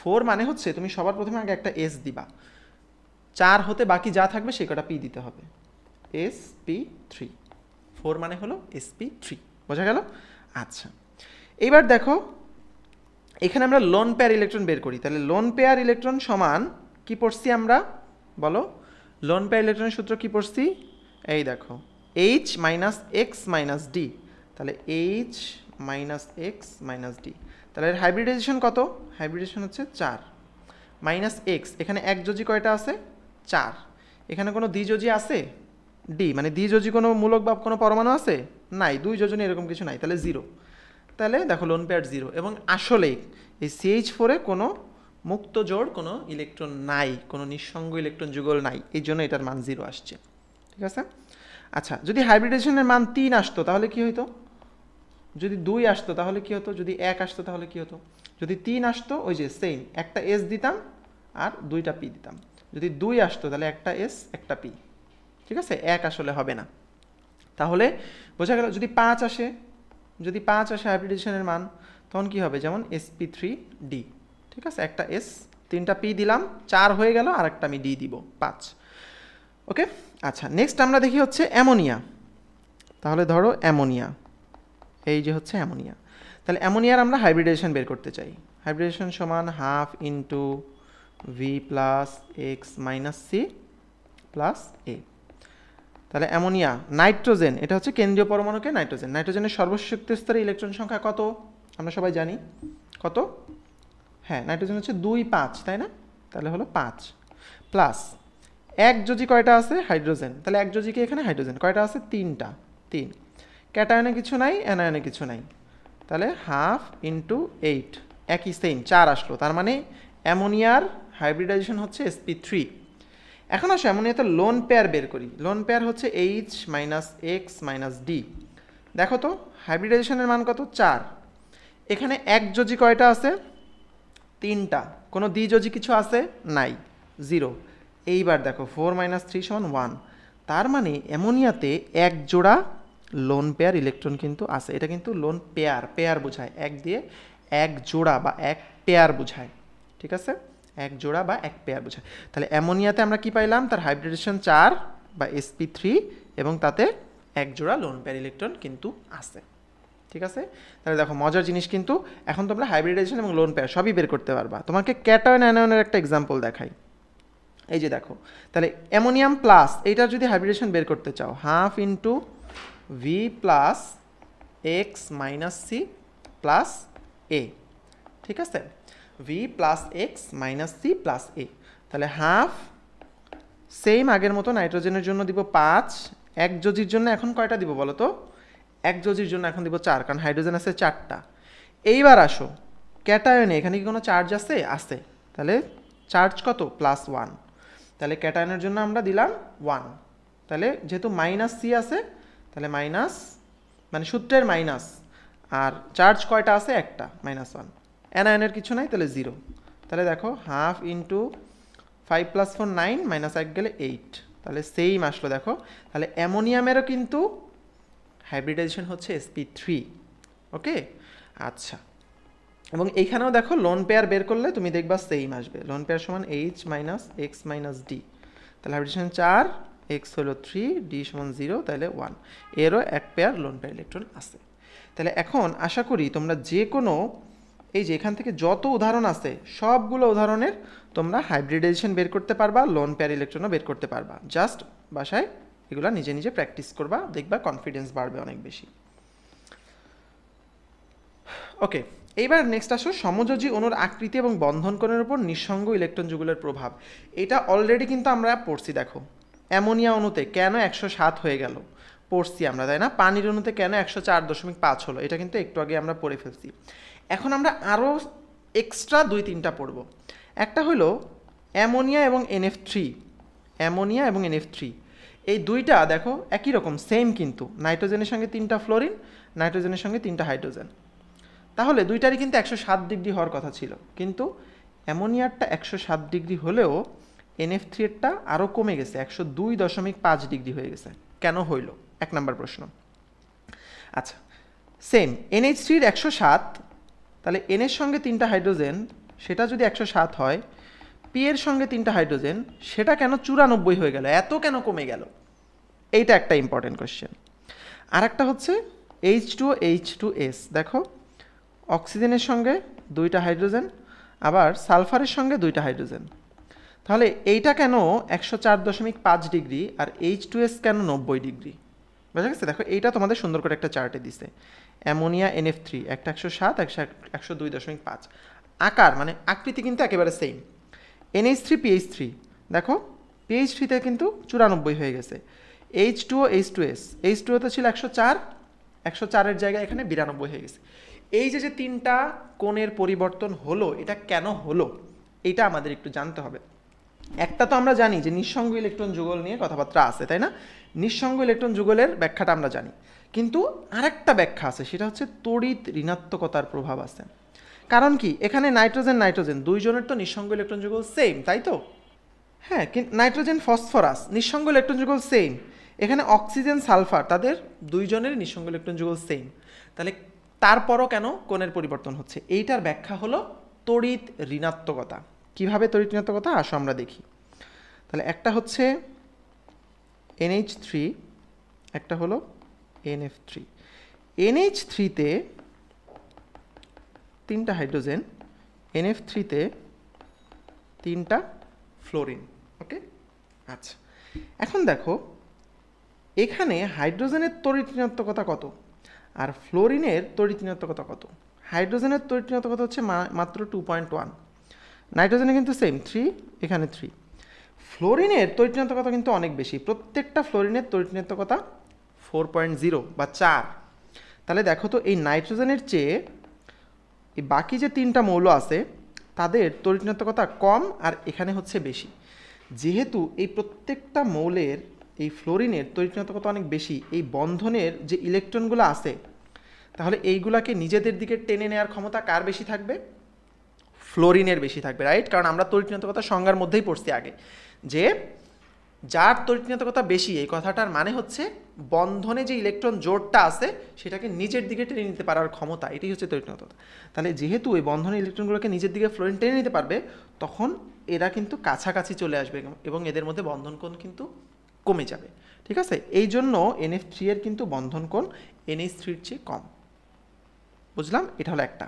4 মানে হচ্ছে তুমি সবার প্রথমে আগে একটা এস দিবা, 4 হতে বাকি যা থাকবে সে কটা পি দিতে হবে, sp3। 4 মানে হলো sp3, বোঝা গেল? আচ্ছা, এইবার দেখো এখানে আমরা লোন পেয়ার ইলেকট্রন বের করি। তাহলে লোন পেয়ার ইলেকট্রন সমান কি পড়ছি আমরা বলো? লোন পেয়ার ইলেকট্রনের সূত্র কি পড়ছি? এই দেখো H - x - d। তাহলে H - x - d। তাহলে এর হাইব্রিডাইজেশন কত? হাইব্রিডাইজেশন হচ্ছে 4 -x। এখানে একযোজী কয়টা আছে? 4। এখানে কোনো দ্বিযোজী আছে? d, মানে দ্বিযোজী কোনো মূলক বা কোনো পরমাণু আছে? নাই, দুই যোজনী এরকম কিছু নাই, তাহলে 0। তাহলে দেখো লোন পেয়ার 0। এবং আসলেই এই CH4-এ কোনো মুক্ত জোড় কোনো ইলেকট্রন নাই, কোনো নিঃসঙ্গ ইলেকট্রন যুগল নাই, এই জন্য এটার মান 0 আসছে। ঠিক আছে? আচ্ছা, যদি হাইব্রিডাইজেশনের মান 3 আসতো তাহলে কি হইতো? যদি 2 আসতো তাহলে কি হতো? যদি 1 আসতো তাহলে কি হতো? যদি 3 আসতো ওই যে সেম, একটা এস দিতাম আর 2টা পি দিতাম। যদি 2 আসতো তাহলে একটা এস একটা পি। ঠিক আছে? 1 আসলে হবে না। তাহলে বোঝা গেল, যদি 5 আসে, যদি 5 আসে হাইব্রিডাইজেশনের মান, তখন কি হবে? যেমন sp3d। ঠিক আছে, একটা এস, 3টা পি দিলাম, 4 হয়ে গেল, আর একটা আমি ডি দিব, 5। ওকে, আচ্ছা, নেক্সট আমরা দেখি হচ্ছে অ্যামোনিয়া। তাহলে ধরো অ্যামোনিয়া, এই যে হচ্ছে অ্যামোনিয়া। তাহলে অ্যামোনিয়ার আমরা হাইব্রিডাইজেশন বের করতে চাই। হাইব্রিডাইজেশন সমান half into V plus X minus C plus A. তাহলে অ্যামোনিয়া, নাইট্রোজেন, এটা হচ্ছে কেন্দ্রীয় পরমাণুকে নাইট্রোজেন। নাইট্রোজেনের সর্বশক্তি স্তরে ইলেকট্রন সংখ্যা কত আমরা সবাই জানি? কত? হ্যাঁ, নাইট্রোজেন হচ্ছে 2, 5, তাই না? তাহলে হলো 5 প্লাস একযোজী কয়টা আছে? হাইড্রোজেন। তাহলে একযোজীকে এখানে হাইড্রোজেন কয়টা আছে? 3টা, 3। ক্যাটায়নে কিছু নাই, অ্যানায়নে কিছু নাই, তাহলে হাফ ইন্টু 8, একই সেম 4 আসলো। তার মানে অ্যামোনিয়ার হাইব্রিডাইজেশন হচ্ছে sp3। এখন আসো অ্যামোনিয়াতে লোন পেয়ার বের করি। লোন পেয়ার হচ্ছে H - x - d। দেখো তো হাইব্রিডাইজেশনের মান কত? 4। এখানে একযোজী কয়টা আছে? 3টা। কোনো দ্বিযোজী কিছু আছে? নাই, 0। এইবার দেখো 4 - 3 = 1। তার মানে অ্যামোনিয়াতে এক জোড়া লোন পেয়ার ইলেকট্রন কিন্তু আছে। এটা কিন্তু লোন পেয়ার, পেয়ার বোঝায়, এক দিয়ে এক জোড়া বা এক পেয়ার বোঝায়। ঠিক আছে, এক জোড়া বা এক পেয়ার বোঝায়। তাহলে অ্যামোনিয়াতে আমরা কি পাইলাম? তার হাইব্রিডেশন 4 বা sp3, এবং তাতে এক জোড়া লোন পেয়ার ইলেকট্রন কিন্তু আছে। ঠিক আছে, তাহলে দেখো মজার জিনিস কিন্তু, এখন তোমরা হাইব্রিডাইজেশন এবং লোন পেয়ার সবই বের করতে পারবা। তোমাকে ক্যাটায়ন অ্যানায়নের একটা এক্সাম্পল দেখাই। এই যে দেখো, তাহলে অ্যামোনিয়াম প্লাস, এইটার যদি হাইব্রিডেশন বের করতে চাও, half into V plus X minus C plus A. ঠিক আছে, V plus X minus C plus A. তাহলে হাফ, সেম আগের মতো নাইট্রোজেনের জন্য দিব 5, একযোজীর জন্য এখন কয়টা দিব বলো তো? একযোজীর জন্য এখন দিব 4, কারণ হাইড্রোজেন আছে 4টা। এইবার আসো ক্যাটায়নে, এখানে কি কোনো চার্জ আছে? আছে। তাহলে চার্জ কত? +1। তাহলে ক্যাটায়নের জন্য আমরা দিলাম 1। তাহলে যেহেতু মাইনাস সি আছে, তাহলে মাইনাস, মানে সূত্রের মাইনাস, আর চার্জ কয়টা আছে? একটা, -1। অ্যানায়নের কিছু নাই, তাহলে 0। তাহলে দেখো হাফ ইন্টু 5 + 4 9, -1 গেলে 8। তাহলে সেম আসলো দেখো। তাহলে অ্যামোনিয়ামেরও কিন্তু হাইব্রিডাইজেশন হচ্ছে sp3। ওকে, আচ্ছা, এবং এইখানেও দেখো লোন পেয়ার বের করলে তুমি দেখবা সেম আসবে। লোন পেয়ার সমান H - x - d। তাহলে হাইব্রিডেশন 4, x হলো 3, d সমান 0, তাহলে 1। এরও এক পেয়ার লোন পেয়ার ইলেকট্রন আছে। তাহলে এখন আশা করি তোমরা যে কোনো এই যে এখান থেকে যত উদাহরণ আছে সবগুলো উদাহরণের তোমরা হাইব্রিডাইজেশন বের করতে পারবা, লোন পেয়ার ইলেকট্রনও বের করতে পারবা। জাস্ট বাসায় এগুলো নিজে নিজে প্র্যাকটিস করবা, দেখবা কনফিডেন্স বাড়বে অনেক বেশি। ওকে, এইবার নেক্সট আসো সমযোজী অণুর আকৃতি এবং বন্ধন কোণের উপর নিঃসঙ্গ ইলেকট্রন যুগলের প্রভাব। এটা অলরেডি কিন্তু আমরা পড়ছি। দেখো অ্যামোনিয়া অণুতে কেন 107 হয়ে গেল পড়ছি আমরা, তাই না? পানির অণুতে কেন 104.5 হলো, এটা কিন্তু একটু আগে আমরা পড়ে ফেলছি। এখন আমরা আরও এক্সট্রা 2-3টা পড়ব। একটা হলো অ্যামোনিয়া এবং NF3। অ্যামোনিয়া এবং NF3 এই দুইটা দেখো একই রকম, সেম কিন্তু। নাইট্রোজেনের সঙ্গে 3টা ফ্লোরিন, নাইট্রোজেনের সঙ্গে 3টা হাইড্রোজেন। তাহলে দুইটারই কিন্তু 107 ডিগ্রি হওয়ার কথা ছিল, কিন্তু অ্যামোনিয়ারটা 107 ডিগ্রি হলেও NF3-এরটা আরও কমে গেছে, 102.5 ডিগ্রি হয়ে গেছে। কেন হইল? 1 নম্বর প্রশ্ন। আচ্ছা, সেম NH3-র 107, তাহলে N এর সঙ্গে 3টা হাইড্রোজেন, সেটা যদি 107 হয়, P এর সঙ্গে 3টা হাইড্রোজেন, সেটা কেন 94 হয়ে গেল? এত কেন কমে গেল? এইটা একটা ইম্পর্টেন্ট কোয়েশ্চেন। আর একটা হচ্ছে H2H2S। দেখো অক্সিজেনের সঙ্গে 2টা হাইড্রোজেন, আবার সালফারের সঙ্গে 2টা হাইড্রোজেন। তাহলে এইটা কেন 104.5 ডিগ্রি আর H2S কেন 90 ডিগ্রি? বুঝা গেছে? দেখো এইটা তোমাদের সুন্দর করে একটা চার্টে দিছে। অ্যামোনিয়া NF3 একটা 107, 102.5। আকার মানে আকৃতি কিন্তু একেবারে সেম। NH3 PH3 দেখো PH3-তে কিন্তু 94 হয়ে গেছে। H2O H2S, H2O-তে ছিল 104, 104-এর জায়গায় এখানে 92 হয়ে গেছে। এই যে 3টা কোণের পরিবর্তন হলো, এটা কেন হলো এটা আমাদের একটু জানতে হবে। একটা তো আমরা জানি যে নিঃসঙ্গ ইলেকট্রন যুগল নিয়ে কথাবার্তা আছে, তাই না? নিঃসঙ্গ ইলেকট্রন যুগলের ব্যাখ্যাটা আমরা জানি, কিন্তু আরেকটা ব্যাখ্যা আছে, সেটা হচ্ছে তড়িৎ ঋণাত্মকতার প্রভাব আছে। কারণ কি, এখানে নাইট্রোজেন নাইট্রোজেন দুইজনের তো নিঃসঙ্গ ইলেকট্রন যুগল সেম, তাই তো? হ্যাঁ, কিন্তু নাইট্রোজেন ফসফরাস নিঃসঙ্গ ইলেকট্রন যুগল সেম। এখানে অক্সিজেন সালফার তাদের দুইজনের নিঃসঙ্গ ইলেকট্রন যুগল সেম। তাহলে তারপরও কেন কোণের পরিবর্তন হচ্ছে? এইটার ব্যাখ্যা হলো তড়িৎ ঋণাত্মকতা। কিভাবে তড়িৎ ঋণাত্মকতা আসো আমরা দেখি। তাহলে একটা হচ্ছে NH3, একটা হলো NF3। NH3-তে 3টা হাইড্রোজেন, NF3-তে 3টা ফ্লোরিন। ওকে, আচ্ছা এখন দেখো এখানে হাইড্রোজেনের তড়িৎ ঋণাত্মকতা কত আর ফ্লোরিনের তড়িৎ ঋণাত্মকতা কত? হাইড্রোজেনের তড়িৎ ঋণাত্মকতা হচ্ছে মাত্র 2.1, নাইট্রোজেনে কিন্তু সেম 3, এখানে 3। ফ্লোরিনের তড়িৎ ঋণাত্মকতা কিন্তু অনেক বেশি, প্রত্যেকটা ফ্লোরিনের তড়িৎ ঋণাত্মকতা 4.0 বা 4। তাহলে দেখো তো এই নাইট্রোজেনের চেয়ে এই বাকি যে 3টা মৌল আছে তাদের তড়িৎ ঋণাত্মকতা কম আর এখানে হচ্ছে বেশি। যেহেতু এই প্রত্যেকটা মৌলের এই ফ্লোরিনের তড়িৎ ঋণাত্মকতা অনেক বেশি, এই বন্ধনের যে ইলেকট্রনগুলো আছে তাহলে এইগুলাকে নিজেদের দিকে টেনে নেওয়ার ক্ষমতা কার বেশি থাকবে? ফ্লোরিনের বেশি থাকবে, রাইট? কারণ আমরা তড়িৎ ঋণাত্মকতা সংজ্ঞার মধ্যেই পড়ছি আগে যে যার তড়িৎ ঋণাত্মকতা বেশি, এই কথাটার মানে হচ্ছে বন্ধনে যে ইলেকট্রন জোড়টা আছে সেটাকে নিজের দিকে টেনে নিতে পারার ক্ষমতা, এটাই হচ্ছে তড়িৎ ঋণাত্মকতা। তাহলে যেহেতু এই বন্ধনের ইলেকট্রনগুলোকে নিজের দিকে ফ্লোরিন টেনে নিতে পারবে, তখন এরা কিন্তু কাছাকাছি চলে আসবে এবং এদের মধ্যে বন্ধন কোণ কিন্তু কমে যাবে। ঠিক আছে, এই জন্য NF3-এর কিন্তু বন্ধন কোণ NH3-র চেয়ে কম। বুঝলাম? এটা হলো একটা।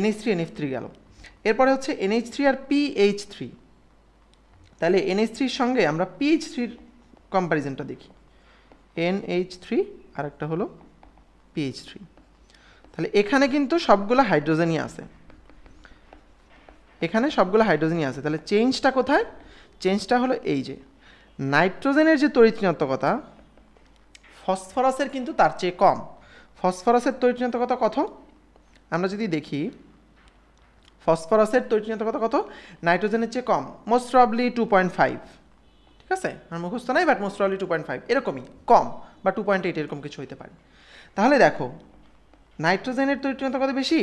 NH3 NF3 গেল। এরপরে হচ্ছে NH3 আর PH3। তাহলে NH3-র সঙ্গে আমরা PH3-র কম্প্যারিজনটা দেখি। NH3 আর একটা হলো PH3। তাহলে এখানে কিন্তু সবগুলো হাইড্রোজেনই আছে, এখানে সবগুলো হাইড্রোজেনই আছে। তাহলে চেঞ্জটা কোথায়? চেঞ্জটা হলো এই যে নাইট্রোজেনের যে তড়িৎ ঋণাত্মকতা ফসফরাসের কিন্তু তার চেয়ে কম। ফসফরাসের তড়িৎ ঋণাত্মকতা কত? আমরা যদি দেখি ফসফরাসের তড়িৎ ঋণাত্মকতা কত? নাইট্রোজেনের চেয়ে কম, মোস্ট প্রবাবলি 2.5। ঠিক আছে, আমার মুখস্থ নাই, বাট মোস্ট প্রবাবলি 2.5 এরকমই, কম বা 2.8 এরকম কিছু হতে পারে। তাহলে দেখো নাইট্রোজেনের তড়িৎ ঋণাত্মকতা বেশি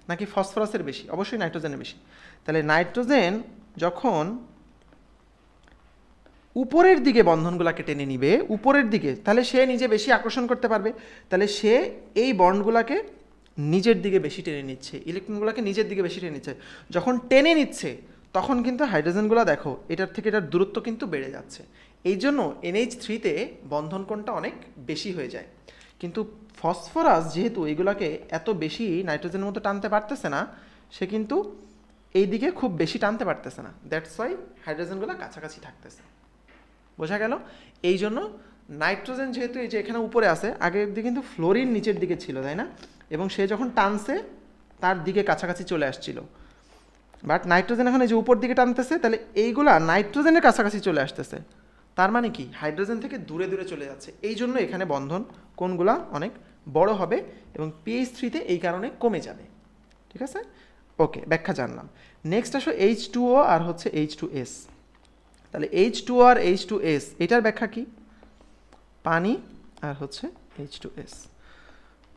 নাকি ফসফরাসের বেশি? অবশ্যই নাইট্রোজেনের বেশি। তাহলে নাইট্রোজেন যখন উপরের দিকে বন্ধনগুলোকে টেনে নিবে উপরের দিকে, তাহলে সে নিজে বেশি আকর্ষণ করতে পারবে, তাহলে সে এই বন্ডগুলোকে নিজের দিকে বেশি টেনে নিচ্ছে, ইলেকট্রনগুলোকে নিজের দিকে বেশি টেনে নিচ্ছে। যখন টেনে নিচ্ছে তখন কিন্তু হাইড্রোজেনগুলো দেখো এটার থেকে এটার দূরত্ব কিন্তু বেড়ে যাচ্ছে, এই জন্য NH3-তে বন্ধন কোণটা অনেক বেশি হয়ে যায়। কিন্তু ফসফরাস যেহেতু এইগুলোকে এত বেশি নাইট্রোজেনের মতো টানতে পারতেছে না, সে কিন্তু এই দিকে খুব বেশি টানতে পারতেছে না, দ্যাটস ওয়াই হাইড্রোজেনগুলো কাছাকাছি থাকতেছে। বোঝা গেল? এই জন্য নাইট্রোজেন যেহেতু এই যে এখানে উপরে আছে, আগের দিকে কিন্তু ফ্লোরিন নিচের দিকে ছিল, তাই না? এবং সে যখন টানছে তার দিকে কাছাকাছি চলে আসছিল, বাট নাইট্রোজেন এখন এই যে উপর দিকে টানতেছে, তাহলে এইগুলা নাইট্রোজেনের কাছাকাছি চলে আসতেছে, তার মানে কি হাইড্রোজেন থেকে দূরে দূরে চলে যাচ্ছে। এই জন্য এখানে বন্ধন কোণগুলা অনেক বড় হবে এবং pH3-তে এই কারণে কমে যাবে। ঠিক আছে, ওকে, ব্যাখ্যা জানলাম। নেক্সট আসো H2O আর হচ্ছে H2S। তাহলে H2O আর H2S এটার ব্যাখ্যা কি? পানি আর হচ্ছে H2S।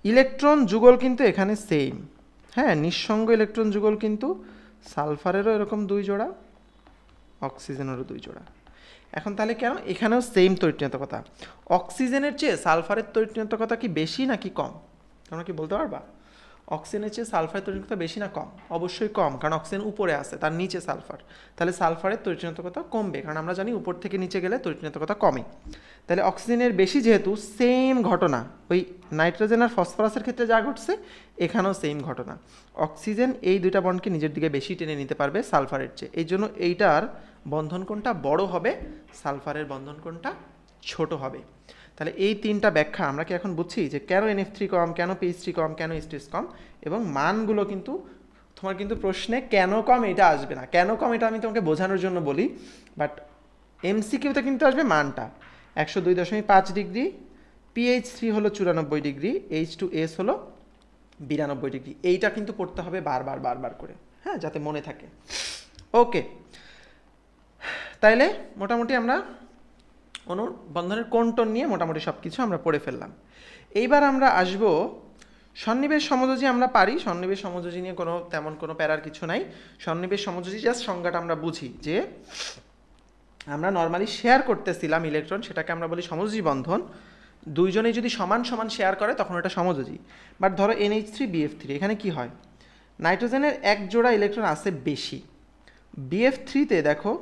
ইলেকট্রন যুগল কিন্তু এখানে সেম, হ্যাঁ, নিঃসঙ্গ ইলেকট্রন যুগল কিন্তু সালফারেরও এরকম 2 জোড়া, অক্সিজেনেরও 2 জোড়া। এখন তাহলে কেন এখানেও সেম তৈরিতাত্মকতা? অক্সিজেনের চেয়ে সালফারের তৈরিতাত্মকতা কি বেশি নাকি কম? তোমরা কি বলতে পারবা? অক্সিজেনের চেয়ে সালফারের তৈরিতাত্মকতা বেশি না কম? অবশ্যই কম, কারণ অক্সিজেন উপরে আছে, তার নিচে সালফার। তাহলে সালফারের তৈরিতাত্মকতা কমবে, কারণ আমরা জানি উপর থেকে নিচে গেলে তৈরিতাত্মকতা কমে। তাহলে অক্সিজেনের বেশি, যেহেতু সেম ঘটনা ওই নাইট্রোজেন আর ফসফরাসের ক্ষেত্রে যা ঘটছে এখানেও সেম ঘটনা। অক্সিজেন এই 2টা বন্ডকে নিজের দিকে বেশি টেনে নিতে পারবে সালফারের চেয়ে, এই জন্য এইটার বন্ধন কোণটা বড় হবে, সালফারের বন্ধন কোণটা ছোট হবে। তাহলে এই 3টা ব্যাখ্যা আমরা কি এখন বুঝছি যে কেন NF3 কম, কেন pH3 কম, কেন H2S কম, এবং মানগুলো কিন্তু তোমার কিন্তু প্রশ্নে কেন কম এটা আসবে না। কেন কম এটা আমি তোমাকে বোঝানোর জন্য বলি, বাট MCQতে কিন্তু আসবে মানটা 102.5 ডিগ্রি, pH3 হলো 94 ডিগ্রি, H2S হলো 92 ডিগ্রি। এইটা কিন্তু পড়তে হবে বারবার বারবার করে, হ্যাঁ, যাতে মনে থাকে। ওকে, তাইলে মোটামুটি আমরা বন্ধনের কোণ-টোন নিয়ে মোটামুটি সব কিছু আমরা পড়ে ফেললাম। এইবার আমরা আসব সন্নিবেশ সমযোজী। আমরা পারি সন্নিবেশ সমযোজী নিয়ে তেমন কোনো প্যারার কিছু নাই। সন্নিবেশ সমযোজী জাস্ট সংজ্ঞাটা আমরা বুঝি যে আমরা নর্মালি শেয়ার করতেছিলাম ইলেকট্রন, সেটাকে আমরা বলি সমযোজী বন্ধন। দুইজনেই যদি সমান সমান শেয়ার করে তখন এটা সমযোজী। বাট ধরো NH3BF3, এখানে কি হয়, নাইট্রোজেনের 1 জোড়া ইলেকট্রন আছে বেশি, BF3-তে দেখো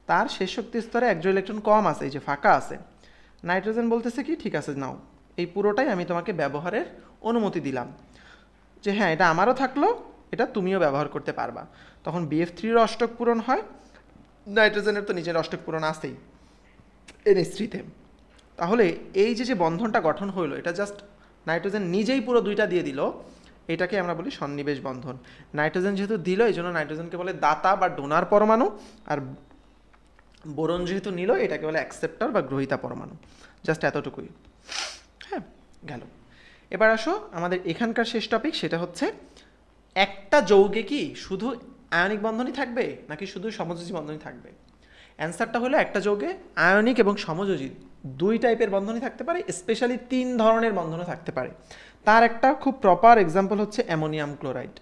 তার শেষ শক্তি স্তরে 1 জোড়া ইলেকট্রন কম আছে, এই যে ফাঁকা আছে। নাইট্রোজেন বলতেছে কি, ঠিক আছে নাও, এই পুরোটাই আমি তোমাকে ব্যবহারের অনুমতি দিলাম, যে হ্যাঁ এটা আমারও থাকলো, এটা তুমিও ব্যবহার করতে পারবা। তখন BF3-র অষ্টক পূরণ হয়, নাইট্রোজেনের তো নিজের অষ্টক পূরণ আছেই NH3-তে। তাহলে এই যে বন্ধনটা গঠন হইলো, এটা জাস্ট নাইট্রোজেন নিজেই পুরো 2টা দিয়ে দিল, এটাকে আমরা বলি সন্নিবেশ বন্ধন। নাইট্রোজেন যেহেতু দিল, এই জন্য নাইট্রোজেনকে বলে দাতা বা ডোনার পরমাণু, আর বোরন যেহেতু নিল এটাকে বলে অ্যাকসেপ্টার বা গ্রহীতা পরমাণু। জাস্ট এতটুকুই, হ্যাঁ, গেল। এবার আসো আমাদের এখানকার শেষ টপিক, সেটা হচ্ছে একটা যৌগে কি শুধু আয়নিক বন্ধনই থাকবে নাকি শুধু সমযোজী বন্ধনই থাকবে? অ্যান্সারটা হলো একটা যৌগে আয়নিক এবং সমযোজী 2 টাইপের বন্ধনই থাকতে পারে, স্পেশালি 3 ধরনের বন্ধনও থাকতে পারে। তার একটা খুব প্রপার এক্সাম্পল হচ্ছে অ্যামোনিয়াম ক্লোরাইড।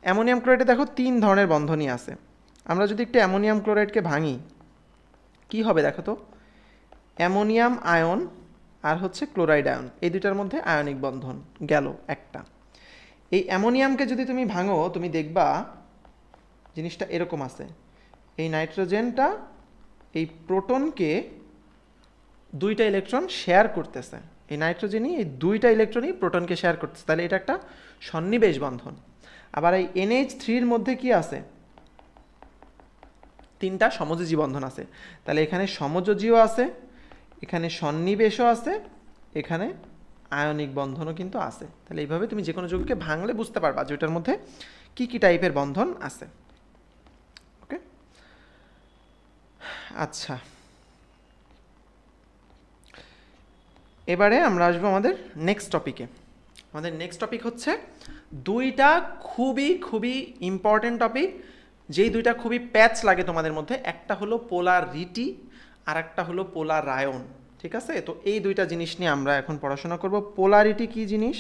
অ্যামোনিয়াম ক্লোরাইডে দেখো 3 ধরনের বন্ধনই আছে। আমরা যদি একটু অ্যামোনিয়াম ক্লোরাইডকে ভাঙি কি হবে দেখো তো, অ্যামোনিয়াম আয়ন আর হচ্ছে ক্লোরাইড আয়ন, এই 2টার মধ্যে আয়নিক বন্ধন গেল একটা। এই অ্যামোনিয়ামকে যদি তুমি ভাঙো, তুমি দেখবা জিনিসটা এরকম আছে, এই নাইট্রোজেনটা এই প্রোটনকে 2টা ইলেকট্রন শেয়ার করতেছে, এই নাইট্রোজেনই এই 2টা ইলেকট্রনই প্রোটনকে শেয়ার করতেছে, তাহলে এটা একটা সন্নিবেশ বন্ধন। আবার এই NH3-র মধ্যে কি আছে, 3টা সমযোজী বন্ধন আছে, তাহলে এখানে সমযোজীও আছে, এখানে সন্নিবেশও আছে, এখানে আয়নিক বন্ধনও কিন্তু আছে। তাহলে এইভাবে তুমি যে কোনো যৌগকে ভাঙলে বুঝতে পারবা যে ওটার মধ্যে কি কি টাইপের বন্ধন আছে। ওকে, আচ্ছা, এবারে আমরা আসবো আমাদের নেক্সট টপিকে। আমাদের নেক্সট টপিক হচ্ছে 2টা খুবই খুবই ইম্পর্টেন্ট টপিক, যেই 2টা খুবই প্যাচ লাগে তোমাদের মধ্যে। একটা হলো পোলারিটি আর একটা হলো পোলারায়ন, ঠিক আছে? তো এই 2টা জিনিস নিয়ে আমরা এখন পড়াশোনা করব। পোলারিটি কি জিনিস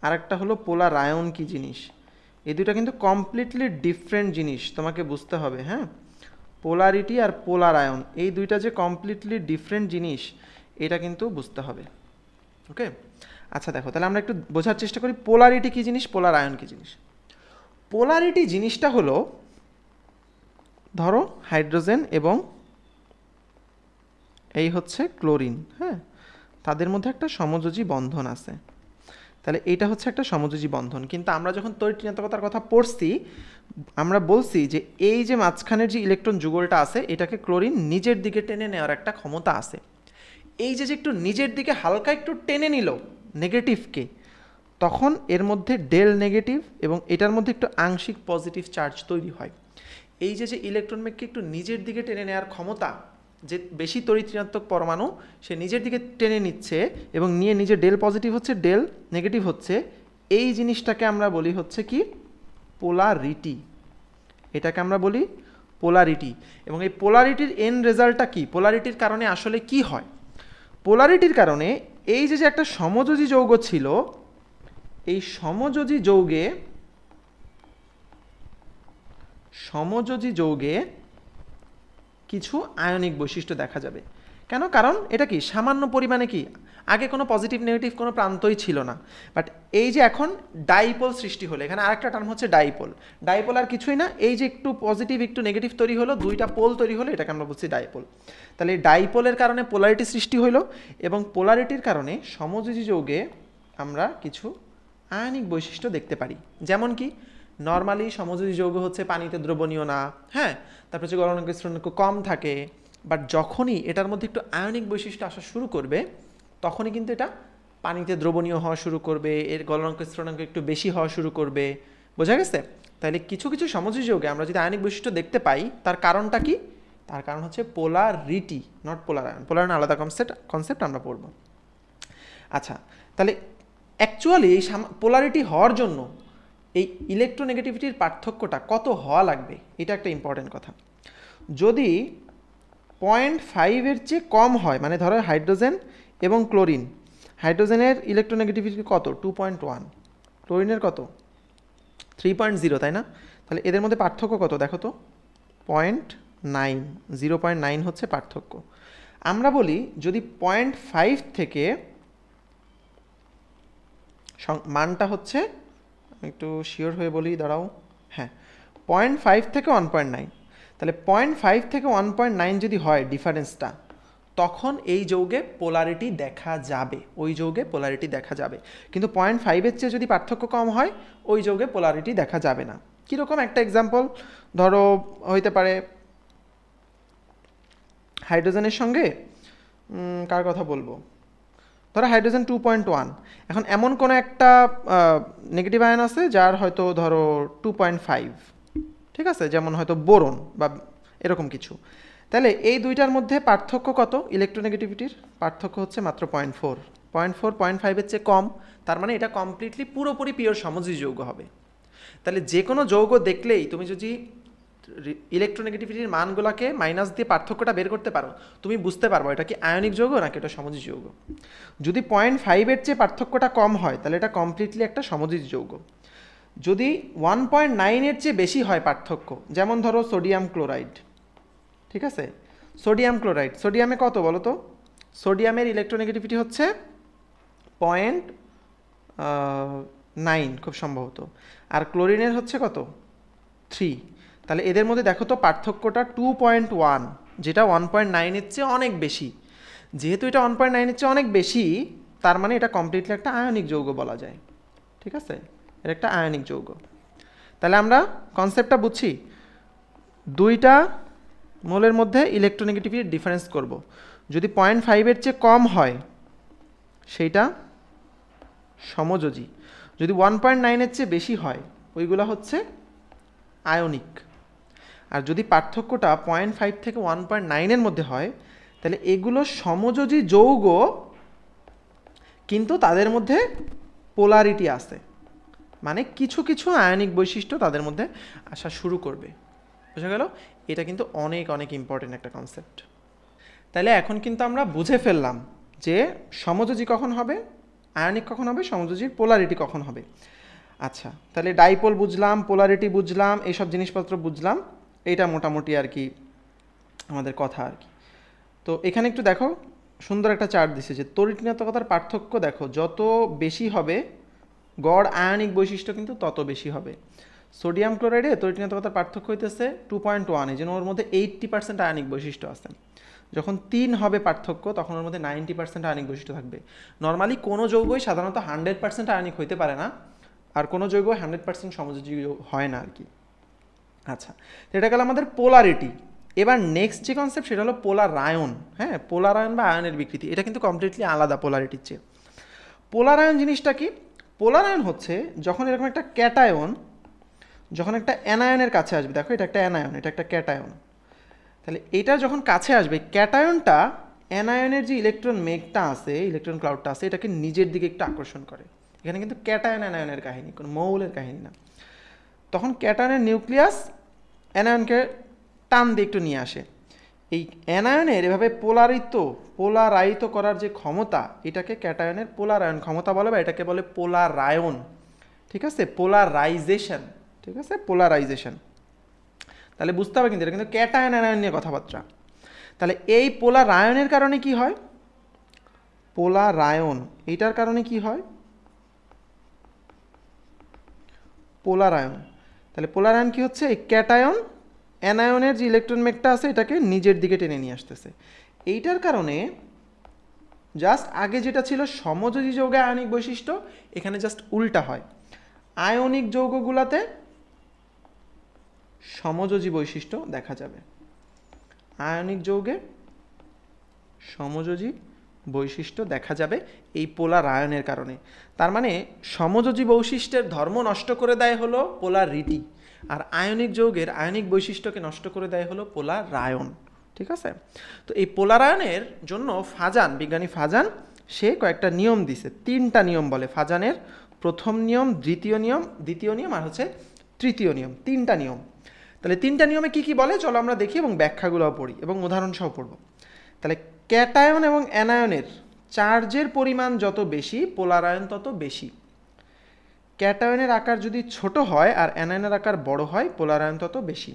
আর একটা হলো পোলারায়ন কি জিনিস, এই 2টা কিন্তু কমপ্লিটলি ডিফারেন্ট জিনিস, তোমাকে বুঝতে হবে। হ্যাঁ, পোলারিটি আর পোলারায়ন এই 2টা যে কমপ্লিটলি ডিফারেন্ট জিনিস, এটা কিন্তু বুঝতে হবে। ওকে, আচ্ছা দেখো, তাহলে আমরা একটু বোঝার চেষ্টা করি পোলারিটি কি জিনিস, পোলারায়ন কি জিনিস। পোলারিটি জিনিসটা হলো ধরো হাইড্রোজেন এবং এই হচ্ছে ক্লোরিন, হ্যাঁ, তাদের মধ্যে একটা সমযোজী বন্ধন আছে। তাহলে এইটা হচ্ছে একটা সমযোজী বন্ধন। কিন্তু আমরা যখন তড়িৎ-ঋণাত্মকতার কথা পড়ছি, আমরা বলছি যে এই যে মাঝখানের যে ইলেকট্রন যুগলটা আছে, এটাকে ক্লোরিন নিজের দিকে টেনে নেওয়ার একটা ক্ষমতা আছে। এই যে একটু নিজের দিকে হালকা একটু টেনে নিল নেগেটিভকে, তখন এর মধ্যে ডেল নেগেটিভ এবং এটার মধ্যে একটু আংশিক পজিটিভ চার্জ তৈরি হয়। এই যে ইলেকট্রন বেগকে একটু নিজের দিকে টেনে নেওয়ার ক্ষমতা, যে বেশি তড়িৎ-ঋণাত্মক পরমাণু সে নিজের দিকে টেনে নিচ্ছে এবং নিয়ে নিজে ডেল পজিটিভ হচ্ছে, ডেল নেগেটিভ হচ্ছে, এই জিনিসটাকে আমরা বলি হচ্ছে কি পোলারিটি। এটাকে আমরা বলি পোলারিটি। এবং এই পোলারিটির এন্ড রেজাল্টটা কি, পোলারিটির কারণে আসলে কি হয়? পোলারিটির কারণে এই যে একটা সমযোজী যৌগ ছিল, এই সমযোজী যৌগে কিছু আয়নিক বৈশিষ্ট্য দেখা যাবে। কেন? কারণ এটা কি সামান্য পরিমাণে কি আগে কোনো পজিটিভ নেগেটিভ কোনো প্রান্তই ছিল না, বাট এই যে এখন ডাইপোল সৃষ্টি হলো, এখানে আরেকটা টার্ম হচ্ছে ডাইপোল। ডাইপোল আর কিছুই না, এই যে একটু পজিটিভ একটু নেগেটিভ তৈরি হলো, দুইটা পোল তৈরি হলো, এটাকে আমরা বলছি ডাইপোল। তাহলে এই ডাইপোলের কারণে পোলারিটি সৃষ্টি হলো, এবং পোলারিটির কারণে সমযোজী যৌগে আমরা কিছু আয়নিক বৈশিষ্ট্য দেখতে পারি। যেমন কি, নর্মালি সমযোজী যৌগ হচ্ছে পানিতে দ্রবণীয় না, হ্যাঁ, তারপর হচ্ছে গলনাঙ্ক স্থিরাঙ্ক কম থাকে, বাট যখনই এটার মধ্যে একটু আয়নিক বৈশিষ্ট্য আসা শুরু করবে, তখনই কিন্তু এটা পানিতে দ্রবণীয় হওয়া শুরু করবে, এর গলনাঙ্ক স্থিরাঙ্ক একটু বেশি হওয়া শুরু করবে। বোঝা গেছে? তাহলে কিছু কিছু সমযোজী যৌগে আমরা যদি আয়নিক বৈশিষ্ট্য দেখতে পাই, তার কারণটা কি? তার কারণ হচ্ছে polarity, not polar ion. Polar ion আলাদা কনসেপ্ট আমরা পড়ব। আচ্ছা, তাহলে অ্যাকচুয়ালি এই পোলারিটি হওয়ার জন্য এই ইলেকট্রোনেগেটিভিটির পার্থক্যটা কত হওয়া লাগবে, এটা একটা ইম্পর্টেন্ট কথা। যদি 0.5 চেয়ে কম হয়, মানে ধরো হাইড্রোজেন এবং ক্লোরিন, হাইড্রোজেনের ইলেকট্রোনেগেটিভিটি কত? 2.1, ক্লোরিনের কত? 3.0, তাই না? তাহলে এদের মধ্যে পার্থক্য কত দেখো তো? 0.9, 0.9 হচ্ছে পার্থক্য। আমরা বলি যদি 0.5 থেকে মানটা হচ্ছে, একটু শিওর হয়ে বলি, দাঁড়াও, হ্যাঁ, 0.5 থেকে 1.9, তাহলে 0.5 থেকে 1.9 যদি হয় ডিফারেন্সটা, তখন এই যৌগে পোলারিটি দেখা যাবে, ওই যৌগে পোলারিটি দেখা যাবে। কিন্তু 0.5 চেয়ে যদি পার্থক্য কম হয়, ওই যৌগে পোলারিটি দেখা যাবে না। কীরকম? একটা এক্সাম্পল ধরো হইতে পারে হাইড্রোজেনের সঙ্গে কার কথা বলবো, ধরো হাইড্রোজেন 2.1, এখন এমন কোনো একটা নেগেটিভ আয়ন আছে যার হয়তো ধরো 2.5, ঠিক আছে, যেমন হয়তো বোরন বা এরকম কিছু। তাহলে এই দুইটার মধ্যে পার্থক্য কত? ইলেকট্রোনেগেটিভিটির পার্থক্য হচ্ছে মাত্র 0.4, 0.5 চেয়ে কম। তার মানে এটা কমপ্লিটলি পুরোপুরি পিওর সমযোজী যৌগ হবে। তাহলে যে কোনো যৌগ দেখলেই তুমি যদি ইলেকট্রোনেগেটিভিটির মানগুলোকে মাইনাস দিয়ে পার্থক্যটা বের করতে পারো, তুমি বুঝতে পারবো এটা কি আয়নিক যৌগ নাকি এটা সমযোজী যৌগ। যদি 0.5 চেয়ে পার্থক্যটা কম হয়, তাহলে এটা কমপ্লিটলি একটা সমযোজী যৌগ। যদি 1.9 চেয়ে বেশি হয় পার্থক্য, যেমন ধরো সোডিয়াম ক্লোরাইড, ঠিক আছে, সোডিয়াম ক্লোরাইড, সোডিয়ামে কত বলো তো? সোডিয়ামের ইলেকট্রোনেগেটিভিটি হচ্ছে 0.9 খুব সম্ভবত, আর ক্লোরিনের হচ্ছে কত? 3। তাহলে এদের মধ্যে দেখো তো পার্থক্যটা 2.1, যেটা 1.9 চেয়ে অনেক বেশি। যেহেতু এটা 1.9 চেয়ে অনেক বেশি, তার মানে এটা কমপ্লিটলি একটা আয়নিক যৌগ বলা যায়, ঠিক আছে, এটা একটা আয়নিক যৌগ। তাহলে আমরা কনসেপ্টটা বুঝছি, দুইটা মোলের মধ্যে ইলেকট্রোনেগেটিভিটি ডিফারেন্স করব। যদি 0.5 চেয়ে কম হয় সেইটা সমযোজী, যদি 1.9 চেয়ে বেশি হয় ওইগুলো হচ্ছে আয়নিক। আর যদি পার্থক্যটা 0.5 থেকে 1.9 মধ্যে হয়, তাহলে এগুলো সমযোজী যৌগ, কিন্তু তাদের মধ্যে পোলারিটি আছে, মানে কিছু কিছু আয়নিক বৈশিষ্ট্য তাদের মধ্যে আসা শুরু করবে। বুঝা গেল? এটা কিন্তু অনেক অনেক ইম্পর্টেন্ট একটা কনসেপ্ট। তাহলে এখন কিন্তু আমরা বুঝে ফেললাম যে সমযোজী কখন হবে, আয়নিক কখন হবে, সমযোজীর পোলারিটি কখন হবে। আচ্ছা, তাহলে ডাইপোল বুঝলাম, পোলারিটি বুঝলাম, এইসব জিনিসপত্র বুঝলাম, এইটা মোটামুটি আর কি আমাদের কথা আর কি। তো এখানে একটু দেখো, সুন্দর একটা চার্ট দিছে যে তড়িৎ-ঋণাত্মকতার পার্থক্য দেখো, যত বেশি হবে গড় আয়নিক বৈশিষ্ট্য কিন্তু তত বেশি হবে। সোডিয়াম ক্লোরাইডে তরিণাত্মকতার পার্থক্য হইতেছে 2.1, এই জন্য ওর মধ্যে 80% আয়নিক বৈশিষ্ট্য আছে। যখন 3 হবে পার্থক্য তখন ওর মধ্যে 90% আয়নিক বৈশিষ্ট্য থাকবে। নর্মালি কোনো যৌগই সাধারণত 100% আয়নিক হইতে পারে না, আর কোনো যৌগ 100% সমযোজী হয় না আর কি। আচ্ছা, তো এটা গেল আমাদের পোলারিটি। এবার নেক্সট যে কনসেপ্ট সেটা হলো পোলারায়ন। হ্যাঁ, পোলারায়ন বা আয়নের বিকৃতি, এটা কিন্তু কমপ্লিটলি আলাদা পোলারিটির চেয়ে। পোলারায়ন জিনিসটা কি? পোলারায়ন হচ্ছে যখন এরকম একটা ক্যাটায়ন যখন একটা অ্যানায়নের কাছে আসবে, দেখো এটা একটা অ্যানায়ন, এটা একটা ক্যাটায়ন, তাহলে এটা যখন কাছে আসবে ক্যাটায়নটা অ্যানায়নের যে ইলেকট্রন মেঘটা আছে, ইলেকট্রন ক্লাউডটা আছে, এটাকে নিজের দিকে একটু আকর্ষণ করে। এখানে কিন্তু ক্যাটায়ন অ্যানায়নের কাহিনী, কোনো মৌলের কাহিনী না। তখন ক্যাটায়নের নিউক্লিয়াস অ্যানায়নকে টান দিয়ে একটু নিয়ে আসে। এই অ্যানায়নের এভাবে পোলারায়িত করার যে ক্ষমতা, এটাকে ক্যাটায়নের পোলারায়ন ক্ষমতা বলে, বা এটাকে বলে পোলারায়ন। ঠিক আছে, পোলারাইজেশন। ঠিক আছে, পোলারাইজেশন। তাহলে বুঝতে হবে কিন্তু এটা কিন্তু ক্যাটায়ন অ্যানায়ন নিয়ে কথাবার্তা। তাহলে এই পোলারায়নের কারণে কি হয়? পোলারায়ন এইটার কারণে কি হয়? পোলারায়ন। তাহলে পোলারায়ন কি হচ্ছে? এই ক্যাটায়ন অ্যানায়নের যে ইলেকট্রন মেঘটা আছে এটাকে নিজের দিকে টেনে নিয়ে আসতেছে। এইটার কারণে জাস্ট আগে যেটা ছিল সমযোজী যৌগে আয়নিক বৈশিষ্ট্য, এখানে জাস্ট উল্টা হয়। আয়নিক যৌগগুলোতে সমযোজী বৈশিষ্ট্য দেখা যাবে, আয়নিক যৌগে সমযোজী বৈশিষ্ট্য দেখা যাবে এই পোলারায়নের কারণে। তার মানে সমযোজী বৈশিষ্ট্যের ধর্ম নষ্ট করে দেয় হলো পোলারিটি, আর আয়নিক যৌগের আয়নিক বৈশিষ্ট্যকে নষ্ট করে দেয় হলো পোলারায়ন। ঠিক আছে, তো এই পোলারায়নের জন্য বিজ্ঞানী ফাজান সে কয়েকটা নিয়ম দিছে, 3টা নিয়ম বলে ফাজানের। প্রথম নিয়ম, দ্বিতীয় নিয়ম আর হচ্ছে তৃতীয় নিয়ম, 3টা নিয়ম। তাহলে 3টা নিয়মে কি কি বলে চলো আমরা দেখি এবং ব্যাখ্যাগুলোও পড়ি এবং উদাহরণ সহ পড়ব। তাহলে ক্যাটায়ন এবং অ্যানায়নের চার্জের পরিমাণ যত বেশি, পোলারায়ন তত বেশি। ক্যাটায়নের আকার যদি ছোট হয় আর অ্যানায়নের আকার বড় হয়, পোলারায়ন তত বেশি।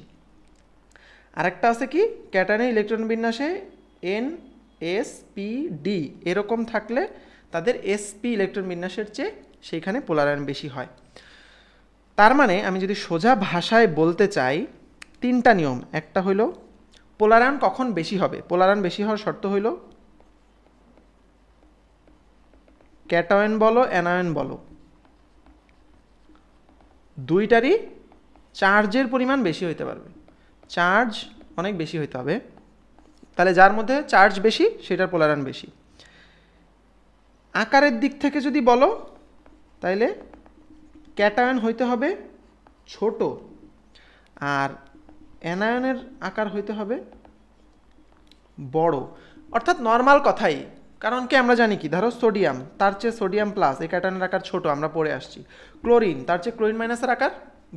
আরেকটা আছে কি, ক্যাটায়নের ইলেকট্রন বিন্যাসে NSPD এরকম থাকলে তাদের SP ইলেকট্রন বিন্যাসের চেয়ে সেইখানে পোলারায়ন বেশি হয়। তার মানে আমি যদি সোজা ভাষায় বলতে চাই, 3টা নিয়ম। একটা হইল পোলারায়ন কখন বেশি হবে, পোলারায়ন বেশি হওয়ার শর্ত হইল ক্যাটায়ন বলো অ্যানায়ন বলো দুইটারই চার্জের পরিমাণ বেশি হইতে পারবে, চার্জ অনেক বেশি হইতে হবে। তাহলে যার মধ্যে চার্জ বেশি সেটার পোলারায়ন বেশি। আকারের দিক থেকে যদি বলো তাইলে ক্যাটায়ন হইতে হবে ছোট আর অ্যানায়নের আকার হইতে হবে বড়। অর্থাৎ নর্মাল কথাই, কারণ কি আমরা জানি কি, ধরো সোডিয়াম, তার চেয়ে সোডিয়াম প্লাস এই ক্যাটায়নের আকার ছোট, আমরা পড়ে আসছি। ক্লোরিন, তার চেয়ে ক্লোরিন মাইনাসের আকার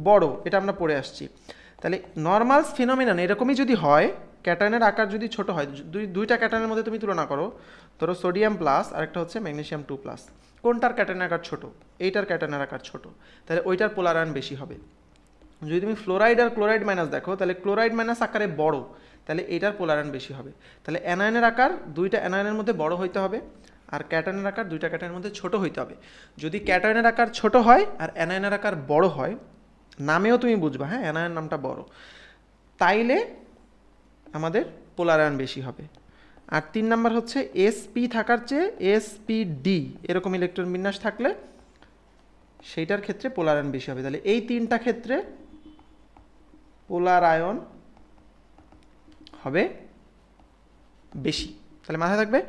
বড়, এটা আমরা পড়ে আসছি। তাহলে নর্মাল ফিনোমিনন এরকমই যদি হয়, ক্যাটায়নের আকার যদি ছোট হয়, দুইটা ক্যাটায়নের মধ্যে তুমি তুলনা করো, ধরো সোডিয়াম প্লাস আর একটা হচ্ছে ম্যাগনেসিয়াম 2 প্লাস, কোনটার ক্যাটায়নের আকার ছোট? এইটার ক্যাটায়নের আকার ছোট, তাহলে ওইটার পোলারায়ন বেশি হবে। যদি তুমি ফ্লোরাইড আর ক্লোরাইড মাইনাস দেখো, তাহলে ক্লোরাইড মাইনাস আকারে বড়, তাহলে এটার পোলারায়ন বেশি হবে। তাহলে অ্যানায়নের আকার দুইটা অ্যানায়নের মধ্যে বড় হইতে হবে, আর ক্যাটায়নের আকার দুইটা ক্যাটায়নের মধ্যে ছোট হইতে হবে। যদি ক্যাটায়নের আকার ছোট হয় আর অ্যানায়নের আকার বড় হয়, নামেও তুমি বুঝবা, হ্যাঁ অ্যানায়ন নামটা বড়, তাইলে আমাদের পোলারায়ন বেশি হবে। আর 3 নাম্বার হচ্ছে SP থাকার চেয়ে SPD এরকম ইলেকট্রন বিন্যাস থাকলে সেইটার ক্ষেত্রে পোলারায়ন বেশি হবে। তাহলে এই 3টা ক্ষেত্রে পোলারায়ন হবে বেশি। তাহলে মাথায় থাকবে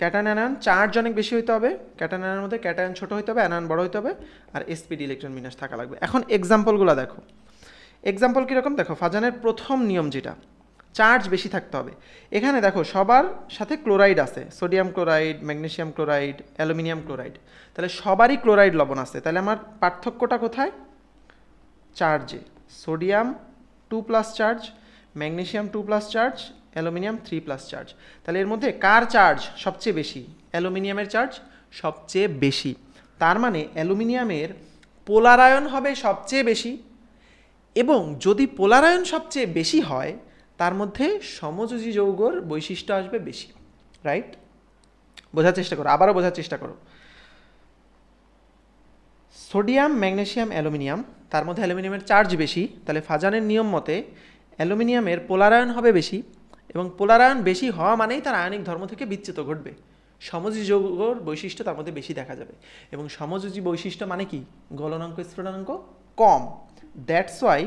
ক্যাটায়ন অ্যানায়ন চার্জ অনেক বেশি হইতে হবে, ক্যাটায়ন অ্যানায়নের মধ্যে ক্যাটায়ন ছোট হইতে হবে, অ্যানায়ন বড় হইতে হবে, আর SPD ইলেকট্রন বিন্যাস থাকা লাগবে। এখন এক্সাম্পলগুলো দেখো, এক্সাম্পল কীরকম দেখো, ফাজানের প্রথম নিয়ম যেটা, চার্জ বেশি থাকতে হবে। এখানে দেখো সবার সাথে ক্লোরাইড আছে, sodium chloride, magnesium chloride, aluminium chloride, তাহলে সবারই ক্লোরাইড লবণ আছে। তাহলে আমার পার্থক্যটা কোথায়? চার্জে। Sodium 2 plus charge, magnesium 2 plus charge, aluminium 3 plus charge. তাহলে এর মধ্যে কার চার্জ সবচেয়ে বেশি? অ্যালুমিনিয়ামের চার্জ সবচেয়ে বেশি। তার মানে অ্যালুমিনিয়ামের পোলারায়ন হবে সবচেয়ে বেশি, এবং যদি পোলারায়ন সবচেয়ে বেশি হয় তার মধ্যে সমযোজী যৌগর বৈশিষ্ট্য আসবে বেশি। রাইট? বোঝার চেষ্টা করো, আবারও বোঝার চেষ্টা করো। সোডিয়াম, ম্যাগনেসিয়াম, অ্যালুমিনিয়াম, তার মধ্যে অ্যালুমিনিয়ামের চার্জ বেশি, তাহলে ফাজানের নিয়ম মতে অ্যালুমিনিয়ামের পোলারায়ন হবে বেশি, এবং পোলারায়ন বেশি হওয়া মানেই তার আয়নিক ধর্ম থেকে বিচ্যুত ঘটবে, সমযোজী যৌগর বৈশিষ্ট্য তার মধ্যে বেশি দেখা যাবে। এবং সমযোজী বৈশিষ্ট্য মানে কি? গলনাঙ্ক স্ফুটনাঙ্ক কম। দ্যাটস ওয়াই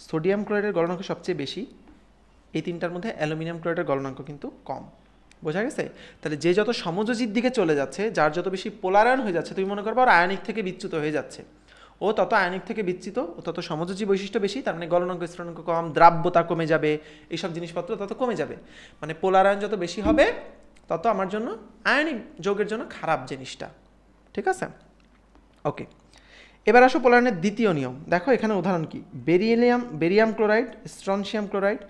সোডিয়াম ক্লোরাইডের গলনাঙ্ক সবচেয়ে বেশি, এই তিনটার মধ্যে অ্যালুমিনিয়াম ক্লোরাইডের গলনাঙ্ক কিন্তু কম। বোঝা গেছে? তাহলে যে যত সমযোজীর দিকে চলে যাচ্ছে, যার যত বেশি পোলারায়ন হয়ে যাচ্ছে, তুমি মনে করবো আর আয়নিক থেকে বিচ্যুত হয়ে যাচ্ছে, ও তত আয়নিক থেকে বিচ্যুত, ও তত সমযোজী বৈশিষ্ট্য বেশি, তার মানে গলনাঙ্ক স্ফুটনাঙ্ক কম, দ্রাব্যতা কমে যাবে, এইসব জিনিসপত্র তত কমে যাবে। মানে পোলারায়ন যত বেশি হবে তত আমার জন্য আয়নিক যৌগের জন্য খারাপ জিনিসটা। ঠিক আছে? ওকে, এবার আসো পোলারায়নের দ্বিতীয় নিয়ম। দেখো এখানে উদাহরণ কি? Barium chloride, strontium chloride,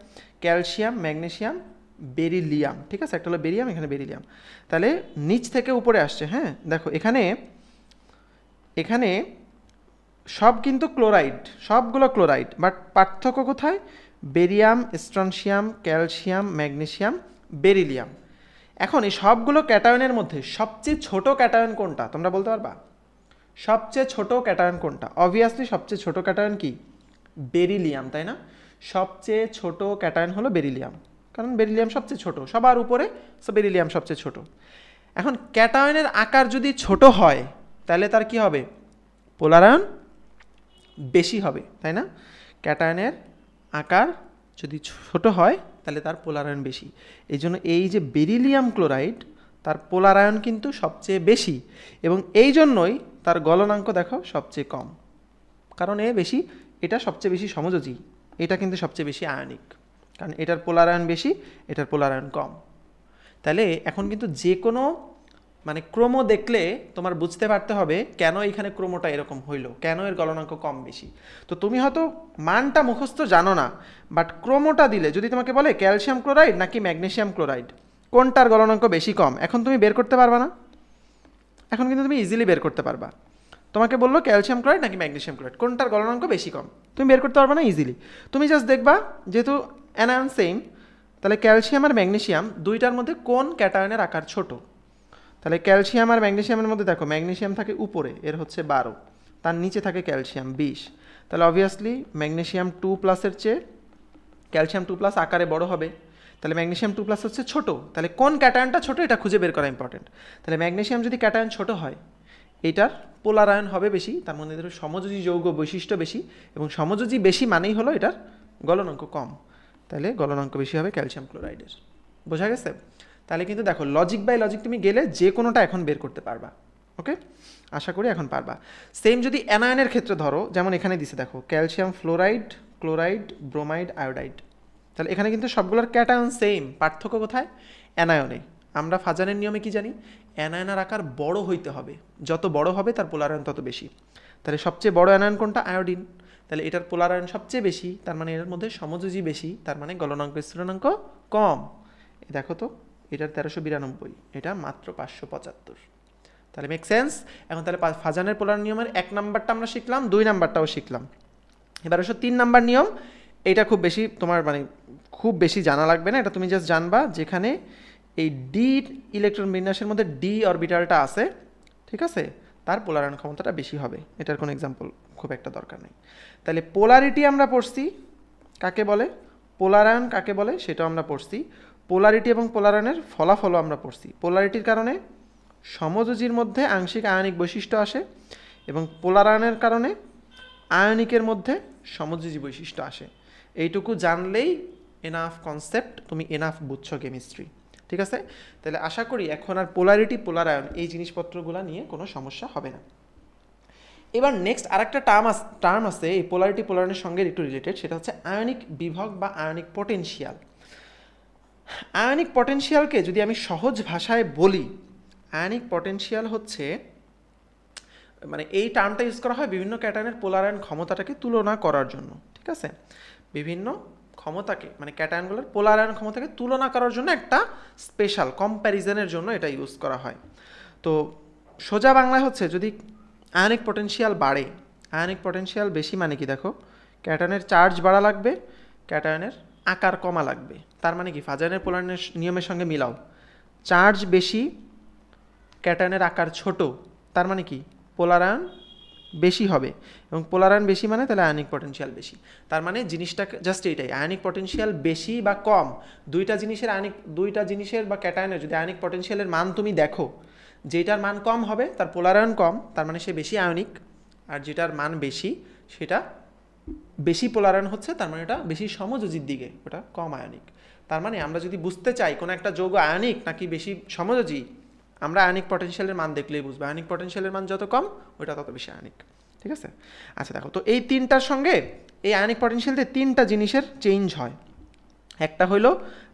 calcium, magnesium, beryllium. ঠিক আছে, একটা হলো বেরিয়াম, এখানে বেরিলিয়াম। তাহলে নিচ থেকে উপরে আসছে। হ্যাঁ, দেখো এখানে এখানে সব কিন্তু ক্লোরাইড, সবগুলো ক্লোরাইড, বাট পার্থক্য কোথায়? Barium, strontium, calcium, magnesium, beryllium. এখন এই সবগুলো ক্যাটায়নের মধ্যে সবচেয়ে ছোট ক্যাটায়ন কোনটা তোমরা বলতে পারবা? সবচেয়ে ছোট ক্যাটায়ন কোনটা? অবভিয়াসলি সবচেয়ে ছোট ক্যাটায়ন কি? বেরিলিয়াম, তাই না? সবচেয়ে ছোট ক্যাটায়ন হলো বেরিলিয়াম, কারণ বেরিলিয়াম সবচেয়ে ছোট, সবার উপরে, সো বেরিলিয়াম সবচেয়ে ছোট। এখন ক্যাটায়নের আকার যদি ছোট হয় তাহলে তার কি হবে? পোলারায়ন বেশি হবে, তাই না? ক্যাটায়নের আকার যদি ছোট হয় তাহলে তার পোলারায়ন বেশি। এই জন্য এই যে বেরিলিয়াম ক্লোরাইড, তার পোলারায়ন কিন্তু সবচেয়ে বেশি, এবং এই জন্যই তার গলনাঙ্ক দেখো সবচেয়ে কম, কারণ এটা সবচেয়ে বেশি সমযোজী, এটা কিন্তু সবচেয়ে বেশি আয়নিক, কারণ এটার পোলারায়ন বেশি, এটার পোলারায়ন কম। তাহলে এখন কিন্তু যে কোনো মানে ক্রম দেখলে তোমার বুঝতে পারতে হবে কেন এখানে ক্রমটা এরকম হইলো, কেন এর গলনাঙ্ক কম বেশি। তো তুমি হয়তো মানটা মুখস্থ জানো না, বাট ক্রমটা দিলে যদি তোমাকে বলে ক্যালসিয়াম ক্লোরাইড নাকি ম্যাগনেসিয়াম ক্লোরাইড কোনটার গলনাঙ্ক বেশি কম, এখন তুমি বের করতে পারবা না? এখন কিন্তু তুমি ইজিলি বের করতে পারবা। তোমাকে বললো ক্যালসিয়াম ক্লোরাইড নাকি ম্যাগনেসিয়াম ক্লোরাইড কোনটার গলনাঙ্ক বেশি কম, তুমি বের করতে পারবা না ইজিলি। তুমি জাস্ট দেখবা যেহেতু অ্যানায়ন সেম, তাহলে ক্যালসিয়াম আর ম্যাগনেসিয়াম দুইটার মধ্যে কোন ক্যাটায়নের আকার ছোট। তাহলে ক্যালসিয়াম আর ম্যাগনেসিয়ামের মধ্যে দেখো ম্যাগনেসিয়াম থাকে উপরে, এর হচ্ছে 12, তার নিচে থাকে ক্যালসিয়াম 20। তাহলে অবভিয়াসলি ম্যাগনেসিয়াম 2+ চেয়ে ক্যালসিয়াম 2+ আকারে বড় হবে, তাহলে ম্যাগনেসিয়াম 2+ হচ্ছে ছোট। তাহলে কোন ক্যাটায়নটা ছোট এটা খুঁজে বের করা ইম্পর্টেন্ট। তাহলে ম্যাগনেসিয়াম যদি ক্যাটায়ন ছোট হয়, এইটার পোলারায়ন হবে বেশি, তার মধ্যে ধরো সমযোজী যৌগ বৈশিষ্ট্য বেশি, এবং সমযোজী বেশি মানেই হলো এটার গলনাঙ্ক কম, তাহলে গলনাঙ্ক বেশি হবে ক্যালসিয়াম ক্লোরাইডের। বোঝা গেছে? তাহলে কিন্তু দেখো লজিক বাই লজিক তুমি গেলে যে কোনোটা এখন বের করতে পারবা। ওকে, আশা করি এখন পারবা। সেম যদি অ্যানায়নের ক্ষেত্রে ধরো, যেমন এখানে দিছে দেখো calcium fluoride, chloride, bromide, iodide, তাহলে এখানে কিন্তু সবগুলোর ক্যাটায়ন সেম, পার্থক্য কোথায়? অ্যানায়নে। আমরা ফাজানের নিয়মে কি জানি? অ্যানায়নের আকার বড় হইতে হবে, যত বড় হবে তার পোলারায়ন তত বেশি। তাহলে সবচেয়ে বড় অ্যানায়ন কোনটা? আয়োডিন, তাহলে এটার পোলারায়ন সবচেয়ে বেশি, তার মানে এর মধ্যে সমযোজী বেশি, তার মানে গলনাঙ্ক স্ফুটনাঙ্ক কম। দেখো তো এটার 1392, এটা মাত্র 575। তাহলে মেক সেন্স? এখন তাহলে ফাজানের পোলার নিয়মের 1 নাম্বারটা আমরা শিখলাম, 2 নাম্বারটাও শিখলাম। এবার আসো 3 নাম্বার নিয়ম। এটা খুব বেশি তোমার মানে খুব বেশি জানা লাগবে না, এটা তুমি জাস্ট জানবা যেখানে এই ডি ইলেকট্রন বিন্যাসের মধ্যে ডি অরবিটালটা আছে, ঠিক আছে, তার পোলারায়ন ক্ষমতাটা বেশি হবে। এটার কোনো এক্সাম্পল খুব একটা দরকার নেই। তাহলে পোলারিটি আমরা পড়ছি কাকে বলে, পোলারায়ন কাকে বলে সেটাও আমরা পড়ছি, পোলারিটি এবং পোলারায়নের ফলাফলও আমরা পড়ছি। পোলারিটির কারণে সমযোজীর মধ্যে আংশিক আয়নিক বৈশিষ্ট্য আসে, এবং পোলারায়নের কারণে আয়নিকের মধ্যে সমযোজী বৈশিষ্ট্য আসে। এইটুকু জানলেই এনাফ কনসেপ্ট, তুমি এনাফ বুঝছো কেমিস্ট্রি। ঠিক আছে? তাহলে আশা করি এখন আর পোলারিটি পোলারায়ন এই জিনিসপত্রগুলো নিয়ে কোনো সমস্যা হবে না। এবার নেক্সট আরেকটা টার্ম আছে এই পোলারিটি পোলারায়নের সঙ্গে একটু রিলেটেড, সেটা হচ্ছে আয়নিক বিভব বা আয়নিক পটেনশিয়াল। আয়নিক পটেনশিয়ালকে যদি আমি সহজ ভাষায় বলি, আয়নিক পটেনশিয়াল হচ্ছে মানে এই টার্মটা ইউজ করা হয় বিভিন্ন ক্যাটায়নের পোলারায়ন ক্ষমতাটাকে তুলনা করার জন্য। ঠিক আছে? বিভিন্ন ক্ষমতাকে মানে ক্যাটায়নগুলোর পোলারায়ন ক্ষমতাকে তুলনা করার জন্য একটা স্পেশাল কম্প্যারিজনের জন্য এটা ইউজ করা হয়। তো সোজা বাংলায় হচ্ছে যদি আয়নিক পটেনশিয়াল বাড়ে, আয়নিক পটেনশিয়াল বেশি মানে কি দেখো, ক্যাটায়নের চার্জ বাড়া লাগবে, ক্যাটায়নের আকার কমা লাগবে। তার মানে কি ফাজানের পোলারায়নের নিয়মের সঙ্গে মিলাও, চার্জ বেশি, ক্যাটায়নের আকার ছোট, তার মানে কি পোলারায়ন বেশি হবে, এবং পোলারায়ন বেশি মানে তাহলে আয়নিক পটেনশিয়াল বেশি। তার মানে জিনিসটা জাস্ট এইটাই, আয়নিক পটেনশিয়াল বেশি বা কম দুইটা জিনিসের বা ক্যাটায়নের যদি আয়নিক পটেনশিয়ালের মান তুমি দেখো, যেটার মান কম হবে তার পোলারায়ন কম, তার মানে সে বেশি আয়নিক, আর যেটার মান বেশি সেটা বেশি পোলারায়ন হচ্ছে, তার মানে এটা বেশি সমযোজীর দিকে, ওটা কম আয়নিক। তার মানে আমরা যদি বুঝতে চাই কোনো একটা যৌগ আয়নিক নাকি বেশি সমযোজী, আমরা আয়নিক পটেনশিয়ালের মান দেখলেই বুঝবো। আয়নিক পটেনশিয়ালের মান যত কম ওটা তত বেশি আয়নিক, ঠিক আছে। আচ্ছা দেখো, তো এই তিনটার সঙ্গে এই আয়নিক পটেনশিয়ালতে তিনটা জিনিসের চেঞ্জ হয়। একটা হলো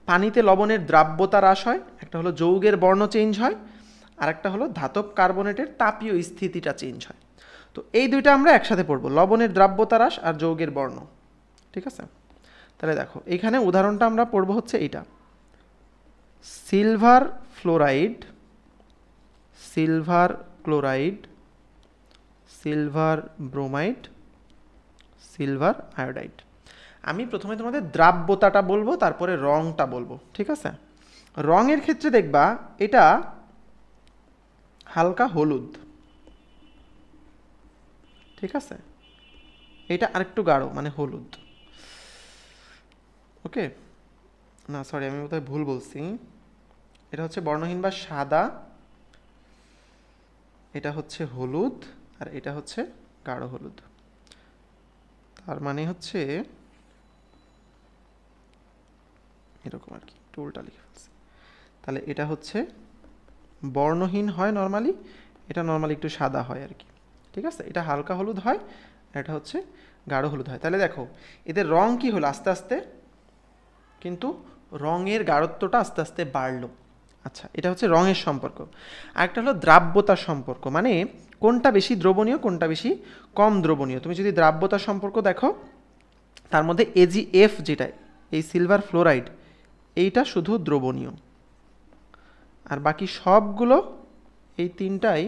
পানিতে লবণের দ্রাব্যতা হ্রাস হয়, একটা হলো যৌগের বর্ণ চেঞ্জ হয়, আর একটা হলো ধাতব কার্বনেটের তাপীয় স্থিতিটা চেঞ্জ হয়। তো এই দুইটা আমরা একসাথে পড়বো, লবণের দ্রাব্যতা হ্রাস আর যৌগের বর্ণ, ঠিক আছে। তাহলে দেখো এইখানে উদাহরণটা আমরা পড়বো হচ্ছে এইটা, silver fluoride, silver chloride, silver bromide, silver iodide. আমি প্রথমে তোমাদের দ্রাব্যতাটা বলবো, তারপরে রংটা বলবো, ঠিক আছে। রঙের ক্ষেত্রে দেখবা এটা হালকা হলুদ, ঠিক আছে, এটা আরেকটু গাঢ় মানে হলুদ, ওকে। না সরি, আমি বোধহয় ভুল বলছি, এটা হচ্ছে বর্ণহীন বা সাদা, এটা হচ্ছে হলুদ, আর এটা হচ্ছে গাঢ় হলুদ। তার মানে হচ্ছে এরকম আর কি, টুলটা লিখে ফেলছি। তাহলে এটা হচ্ছে বর্ণহীন হয় নর্মালি, এটা নর্মালি একটু সাদা হয় আর কি, ঠিক আছে। এটা হালকা হলুদ হয়, এটা হচ্ছে গাঢ় হলুদ হয়। তাহলে দেখো এদের রং কি হলো, আস্তে আস্তে কিন্তু রঙের গাঢ়ত্বটা আস্তে আস্তে বাড়লো। আচ্ছা, এটা হচ্ছে রঙের সম্পর্ক। আরেকটা হলো দ্রাব্যতার সম্পর্ক, মানে কোনটা বেশি দ্রবণীয় কোনটা বেশি কম দ্রবণীয়। তুমি যদি দ্রাব্যতার সম্পর্ক দেখো, তার মধ্যে AgF যেটা, এই সিলভার ফ্লোরাইড, এইটা শুধু দ্রবণীয়, আর বাকি সবগুলো এই তিনটাই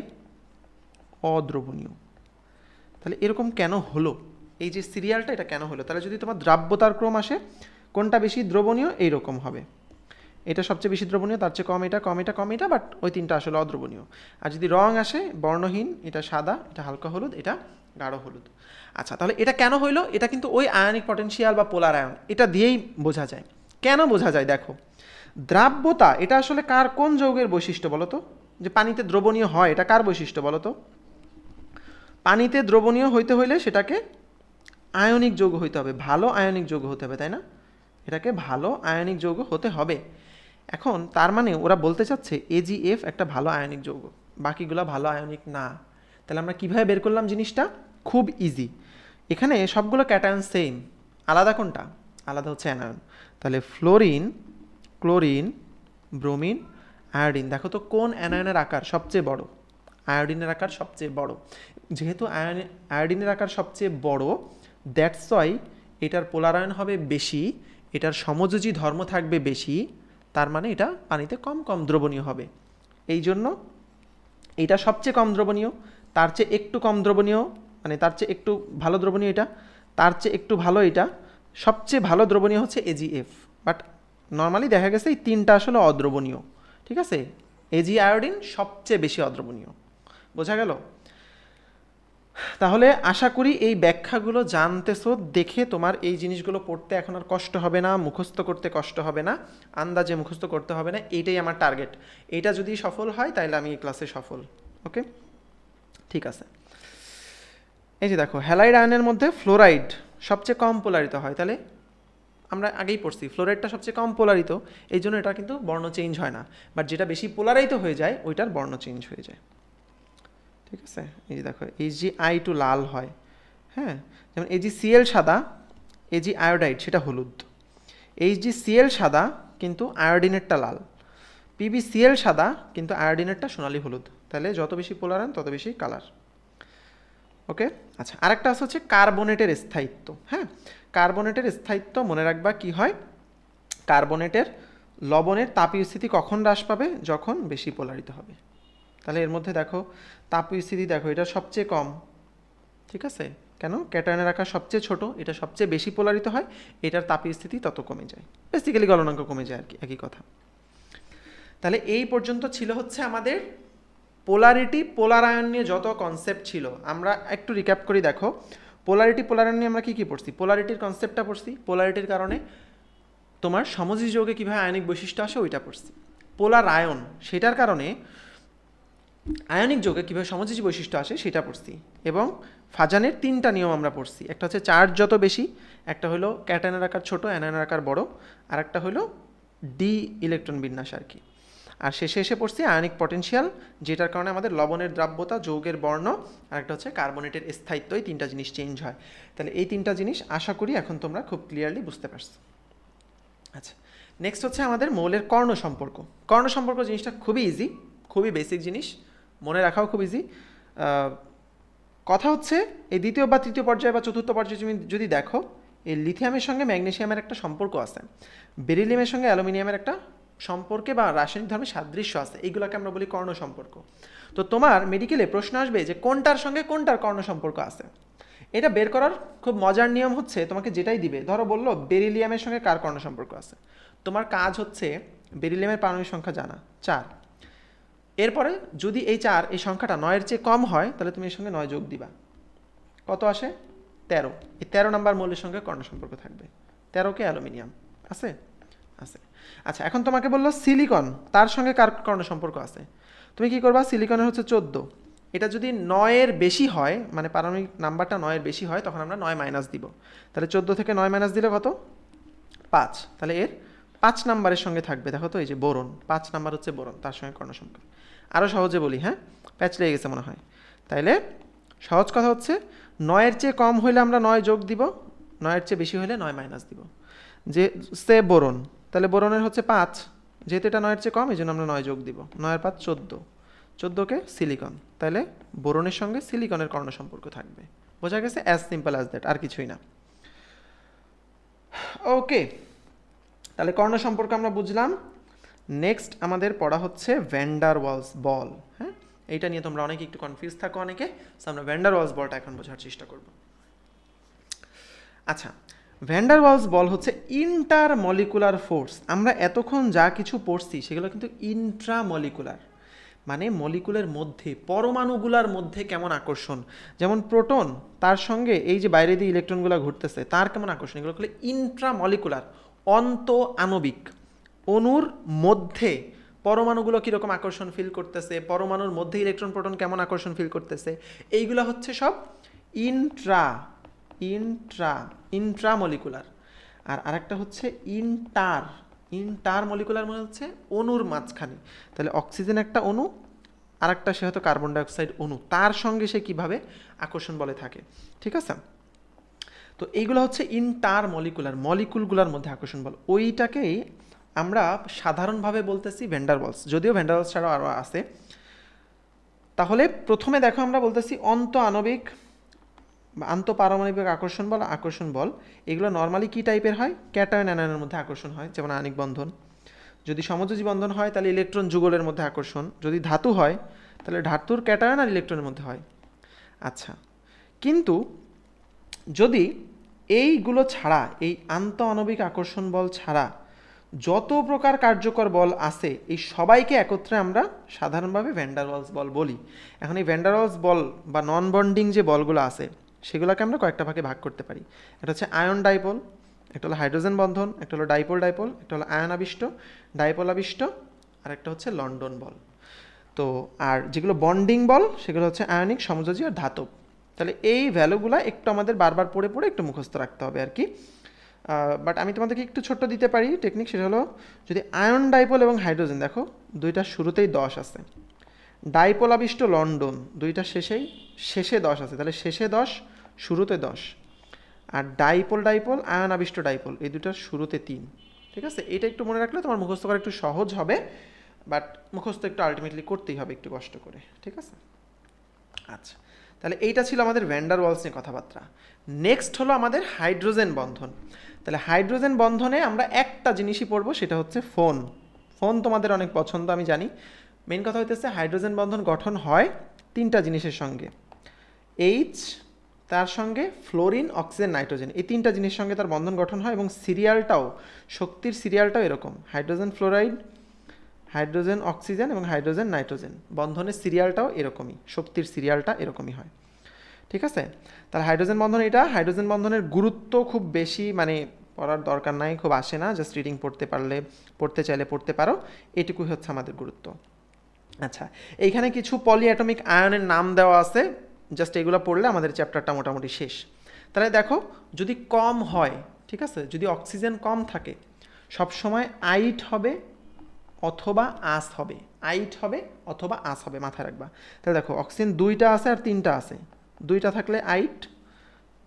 অদ্রবণীয়। তাহলে এরকম কেন হলো, এই যে সিরিয়ালটা এটা কেন হলো? তাহলে যদি তোমার দ্রাব্যতার ক্রম আসে, কোনটা বেশি দ্রবণীয় এইরকম হবে, এটা সবচেয়ে বেশি দ্রবণীয়, তার চেয়ে কম এটা, কম এটা, কম এটা, বাট ওই তিনটা আসলে অদ্রবণীয়। আর যদি রং আসে বর্ণহীন, এটা সাদা, এটা হালকা হলুদ, এটা গাঢ় হলুদ। আচ্ছা, তাহলে এটা কেন হইলো? এটা কিন্তু ওই আয়নিক পটেনশিয়াল বা পোলার আয়ন, এটা দিয়েই বোঝা যায়। কেন বোঝা যায় দেখো, দ্রাব্যতা এটা আসলে কার, কোন যৌগের বৈশিষ্ট্য বলো তো? যে পানিতে দ্রবণীয় হয়, এটা কার বৈশিষ্ট্য বলো তো? পানিতে দ্রবণীয় হইতে হইলে সেটাকে আয়নিক যৌগ হইতে হবে, ভালো আয়নিক যৌগ হতে হবে, তাই না? এটাকে ভালো আয়নিক যৌগ হতে হবে। এখন তার মানে ওরা বলতে চাচ্ছে AgF একটা ভালো আয়নিক যৌগ, বাকিগুলো ভালো আয়নিক না। তাহলে আমরা কিভাবে বের করলাম জিনিসটা? খুব ইজি, এখানে সবগুলো ক্যাটায়ন সেম, আলাদা কোনটা? আলাদা হচ্ছে অ্যানায়ন। তাহলে ফ্লোরিন, ক্লোরিন, ব্রোমিন, আয়োডিন। দেখো তো কোন অ্যানায়নের আকার সবচেয়ে বড়? আয়োডিনের আকার সবচেয়ে বড়। যেহেতু আয়োডিনের আকার সবচেয়ে বড়, দ্যাটস ওয়াই এটার পোলারায়ন হবে বেশি, এটার সমযোজী ধর্ম থাকবে বেশি, তার মানে এটা পানিতে কম কম দ্রবণীয় হবে। এই জন্য এটা সবচেয়ে কম দ্রবণীয়, তার চেয়ে একটু কম দ্রবণীয়, মানে তার চেয়ে একটু ভালো দ্রবণীয় এটা, তার চেয়ে একটু ভালো এটা, সবচেয়ে ভালো দ্রবণীয় হচ্ছে AgF। বাট নর্মালি দেখা গেছে এই তিনটা আসলে অদ্রবণীয়, ঠিক আছে। Ag আয়োডিন সবচেয়ে বেশি অদ্রবণীয়, বোঝা গেল? তাহলে আশা করি এই ব্যাখ্যাগুলো জানতেছো, দেখে তোমার এই জিনিসগুলো পড়তে এখন আর কষ্ট হবে না, মুখস্থ করতে কষ্ট হবে না, আন্দাজে মুখস্থ করতে হবে না। এইটাই আমার টার্গেট। এইটা যদি সফল হয় তাহলে আমি এই ক্লাসে সফল, ওকে, ঠিক আছে। এই যে দেখো, হ্যালাইড আয়নের মধ্যে ফ্লোরাইড সবচেয়ে কম পোলারিত হয়, তাহলে আমরা আগেই পড়ছি ফ্লোরাইডটা সবচেয়ে কম পোলারিত, এই জন্য এটা কিন্তু বর্ণ চেঞ্জ হয় না। বাট যেটা বেশি পোলারাইত হয়ে যায় ওইটার বর্ণ চেঞ্জ হয়ে যায়, ঠিক আছে। এই যে দেখো, Ag টু লাল হয়, হ্যাঁ, যেমন AgCl সাদা, Ag আয়োডাইড সেটা হলুদ। HgCl সাদা কিন্তু আয়োডিনেরটা লাল, PbCl সাদা কিন্তু আয়োডিনেরটা সোনালি হলুদ। তাহলে যত বেশি পোলারায়ন তত বেশি কালার, ওকে। আচ্ছা, আরেকটা আছে হচ্ছে কার্বনেটের স্থায়িত্ব। হ্যাঁ, কার্বনেটের স্থায়িত্ব মনে রাখবা কি হয়, কার্বনেটের লবণের তাপীয় স্থিতি কখন হ্রাস পাবে? যখন বেশি পোলারিত হবে। তাহলে এর মধ্যে দেখো তাপীয় স্থিতি, দেখো এটা সবচেয়ে কম, ঠিক আছে। কেন? ক্যাটায়নের আকার সবচেয়ে ছোট, এটা সবচেয়ে বেশি পোলারিত হয়, এটার তাপীয় স্থিতি তত কমে যায়, বেসিক্যালি গলনাঙ্ক কমে যায় আর কি, একই কথা। তাহলে এই পর্যন্ত ছিল হচ্ছে আমাদের পোলারিটি পোলার আয়ন নিয়ে যত কনসেপ্ট ছিল আমরা একটু রিক্যাপ করি। দেখো পোলারিটি পোলার আয়ন নিয়ে আমরা কী কী পড়ছি? পোলারিটির কনসেপ্টটা পড়ছি, পোলারিটির কারণে তোমার সমযোজী যৌগে কীভাবে আয়নিক বৈশিষ্ট্য আসে ওইটা পড়ছি। পোলার আয়ন সেটার কারণে আয়নিক যৌগে কীভাবে সমযোজী বৈশিষ্ট্য আসে সেটা পড়ছি। এবং ফাজানের 3টা নিয়ম আমরা পড়ছি। একটা হচ্ছে চার্জ যত বেশি, একটা হলো ক্যাটায়নের আকার ছোটো, অ্যানায়নের আকার বড়, আর একটা হলো ডি ইলেকট্রন বিন্যাস আর কি। আর শেষে এসে পড়ছি আয়নিক পটেনশিয়াল, যেটার কারণে আমাদের লবণের দ্রাব্যতা, যৌগের বর্ণ, আর একটা হচ্ছে কার্বনেটের স্থায়িত্ব, এই 3টা জিনিস চেঞ্জ হয়। তাহলে এই 3টা জিনিস আশা করি এখন তোমরা খুব ক্লিয়ারলি বুঝতে পারছো। আচ্ছা, নেক্সট হচ্ছে আমাদের মৌলের কর্ণ সম্পর্ক। কর্ণ সম্পর্ক জিনিসটা খুবই ইজি, খুবই বেসিক জিনিস, মনে রাখাও খুব ইজি। কথা হচ্ছে এই দ্বিতীয় বা তৃতীয় পর্যায়ে বা চতুর্থ পর্যায়ে তুমি যদি দেখো, এই লিথিয়ামের সঙ্গে ম্যাগনেসিয়ামের একটা সম্পর্ক আছে, বেরিলিয়ামের সঙ্গে অ্যালুমিনিয়ামের একটা সম্পর্কে বা রাসায়নিক ধর্মে সাদৃশ্য আছে, এইগুলোকে আমরা বলি কর্ণ সম্পর্ক। তো তোমার মেডিকেলে প্রশ্ন আসবে যে কোনটার সঙ্গে কোনটার কর্ণ সম্পর্ক আছে। এটা বের করার খুব মজার নিয়ম হচ্ছে, তোমাকে যেটাই দিবে, ধরো বললো বেরিলিয়ামের সঙ্গে কার কর্ণ সম্পর্ক আছে, তোমার কাজ হচ্ছে বেরিলিয়ামের পারমাণবিক সংখ্যা জানা 4। এরপরে যদি এই 4 এই সংখ্যাটা 9-এর চেয়ে কম হয় তাহলে তুমি এর সঙ্গে 9 যোগ দিবা। কত আসে? 13। এই 13 নাম্বার মৌলের সঙ্গে কর্ণ সম্পর্ক থাকবে। 13কে অ্যালুমিনিয়াম আছে আছে। আচ্ছা, এখন তোমাকে বললো সিলিকন, তার সঙ্গে কার কর্ণ সম্পর্ক আছে। তুমি কি করবা? সিলিকনের হচ্ছে 14। এটা যদি 9-এর বেশি হয়, মানে পারমাণবিক নাম্বারটা 9-এর বেশি হয়, তখন আমরা 9 মাইনাস দিব। তাহলে 14 থেকে 9 মাইনাস দিলে কত? 5। তাহলে এর 5 নাম্বারের সঙ্গে থাকবে, দেখো তো এই যে বোরন, 5 নাম্বার হচ্ছে বোরন, তার সঙ্গে কর্ণ সম্পর্ক। আরও সহজে বলি, হ্যাঁ প্যাচ লেগে গেছে মনে হয়। তাইলে সহজ কথা হচ্ছে 9-এর চেয়ে কম হইলে আমরা 9 যোগ দিব, 9-এর চেয়ে বেশি হলে 9 মাইনাস দিব। যে সে বোরন, তাহলে বোরনের হচ্ছে 5, যেহেতু এটা 9-এর চেয়ে কম এই জন্য আমরা 9 যোগ দিব। 9 আর 5 14, 14কে সিলিকন, তাহলে বোরনের সঙ্গে সিলিকনের কর্ণ সম্পর্ক থাকবে। বোঝা গেছে? অ্যাজ সিম্পল অ্যাজ দ্যাট, আর কিছুই না। ওকে, তাহলে কর্ণ সম্পর্ক আমরা বুঝলাম। নেক্সট আমাদের পড়া হচ্ছে ভ্যান ডার ওয়ালস বল। হ্যাঁ, এইটা নিয়ে তোমরা অনেকে একটু কনফিউজ থাকো অনেকে, সো আমরা ভ্যান ডার ওয়ালস বলটা এখন বোঝার চেষ্টা করব। আচ্ছা, ভ্যান ডার ওয়ালস বল হচ্ছে ইন্টারমলিকুলার ফোর্স। আমরা এতক্ষণ যা কিছু পড়ছি সেগুলো কিন্তু ইন্ট্রামলিকুলার, মানে মলিকুলের মধ্যে, পরমাণুগুলার মধ্যে কেমন আকর্ষণ, যেমন প্রোটন তার সঙ্গে এই যে বাইরে দিয়ে ইলেকট্রনগুলো ঘুরতেছে তার কেমন আকর্ষণ, এগুলো হলো ইন্ট্রামলিকুলার, অন্ত আণবিক। অণুর মধ্যে পরমাণুগুলো কীরকম আকর্ষণ ফিল করতেছে, পরমাণুর মধ্যে ইলেকট্রন প্রোটন কেমন আকর্ষণ ফিল করতেছে, এইগুলো হচ্ছে সব ইন্ট্রামলিকুলার। আর আরেকটা হচ্ছে ইন্টারমলিকুলার, মানে হচ্ছে অণুর মাঝখানে। তাহলে অক্সিজেন একটা অণু, আরেকটা সে হয়তো কার্বন ডাইঅক্সাইড অণু, তার সঙ্গে সে কীভাবে আকর্ষণ বলে থাকে। ঠিক আছে, তো এইগুলো হচ্ছে ইন্টারমলিকুলার, মলিকুলগুলোর মধ্যে আকর্ষণ বল। ওইটাকেই আমরা সাধারণভাবে বলতেছি ভ্যান ডার ওয়ালস, যদিও ভ্যান ডার ওয়ালস ছাড়াও আরও আছে। তাহলে প্রথমে দেখো আমরা বলতেছি অন্ত আণবিক বা আন্তঃপারমাণবিক আকর্ষণ বল। এগুলো নর্মালি কী টাইপের হয়? ক্যাটায়ন অ্যানায়নের মধ্যে আকর্ষণ হয়, যেমন আয়নিক বন্ধন। যদি সমযোজী বন্ধন হয় তাহলে ইলেকট্রন যুগলের মধ্যে আকর্ষণ, যদি ধাতু হয় তাহলে ধাতুর ক্যাটায়ন আর ইলেকট্রনের মধ্যে হয়। আচ্ছা, কিন্তু যদি এইগুলো ছাড়া, এই আন্তঃআণবিক আকর্ষণ বল ছাড়া যত প্রকার কার্যকর বল আছে, এই সবাইকে একত্রে আমরা সাধারণভাবে ভ্যান ডার ওয়ালস বল বলি। এখন এই ভ্যান ডার ওয়ালস বল বা নন বন্ডিং যে বলগুলো আছে সেগুলোকে আমরা কয়েকটা ভাগে ভাগ করতে পারি। এটা হচ্ছে আয়ন ডাইপোল, একটা হলো হাইড্রোজেন বন্ধন, একটা হলো ডাইপোল, একটা হলো আয়ন আবিষ্ট, ডাইপোল আবিষ্ট, আর একটা হচ্ছে লন্ডন বল। তো আর যেগুলো বন্ডিং বল সেগুলো হচ্ছে আয়নিক, সমযোজী আর ধাতব। তাহলে এই ভ্যালুগুলো একটু আমাদের বারবার পড়ে পড়ে একটু মুখস্থ রাখতে হবে আর কি। বাট আমি তোমাদেরকে একটু ছোট্ট দিতে পারি টেকনিক, সেটা হলো যদি আয়ন ডাইপোল এবং হাইড্রোজেন, দেখো দুইটা শুরুতেই 10 আছে, ডাইপোল আবিষ্ট লন্ডন দুইটা শেষে 10 আছে, তাহলে শেষে 10 শুরুতে 10। আর ডাইপোল আয়ন আবিষ্ট ডাইপোল এই দুটার শুরুতে 3। ঠিক আছে, এটা একটু মনে রাখলে তোমার মুখস্থ করা একটু সহজ হবে, বাট মুখস্থ একটু আলটিমেটলি করতেই হবে একটু কষ্ট করে। ঠিক আছে, আচ্ছা, তাহলে এইটা ছিল আমাদের ভ্যান ডার ওয়ালস নিয়ে কথাবার্তা। নেক্সট হলো আমাদের হাইড্রোজেন বন্ধন। তাহলে হাইড্রোজেন বন্ধনে আমরা একটা জিনিসই পড়বো, সেটা হচ্ছে ফোন। ফোন তোমাদের অনেক পছন্দ আমি জানি। মেন কথা হইতেছে হাইড্রোজেন বন্ধন গঠন হয় 3টা জিনিসের সঙ্গে, এইচ, তার সঙ্গে ফ্লোরিন, অক্সিজেন, নাইট্রোজেন, এই 3টা জিনিসের সঙ্গে তার বন্ধন গঠন হয়। এবং সিরিয়ালটাও, শক্তির সিরিয়ালটাও এরকম, হাইড্রোজেন ফ্লোরাইড, হাইড্রোজেন অক্সিজেন এবং হাইড্রোজেন নাইট্রোজেন, বন্ধনের সিরিয়ালটাও এরকমই, শক্তির সিরিয়ালটা এরকমই হয়। ঠিক আছে, তাহলে হাইড্রোজেন বন্ধন এটা। হাইড্রোজেন বন্ধনের গুরুত্ব খুব বেশি মানে পড়ার দরকার নাই, খুব আসে না, জাস্ট রিডিং পড়তে চাইলে পড়তে পারো, এটুকুই হচ্ছে আমাদের গুরুত্ব। আচ্ছা, এইখানে কিছু পলিঅ্যাটমিক আয়নের নাম দেওয়া আছে, জাস্ট এগুলো পড়লে আমাদের চ্যাপ্টারটা মোটামুটি শেষ। তাহলে দেখো, যদি কম হয়, ঠিক আছে, যদি অক্সিজেন কম থাকে সবসময় আইট হবে অথবা আস হবে, আইট হবে অথবা আস হবে, মাথায় রাখবা। তাহলে দেখো, অক্সিজেন 2টা আছে আর 3টা আছে, 2টা থাকলে আইট,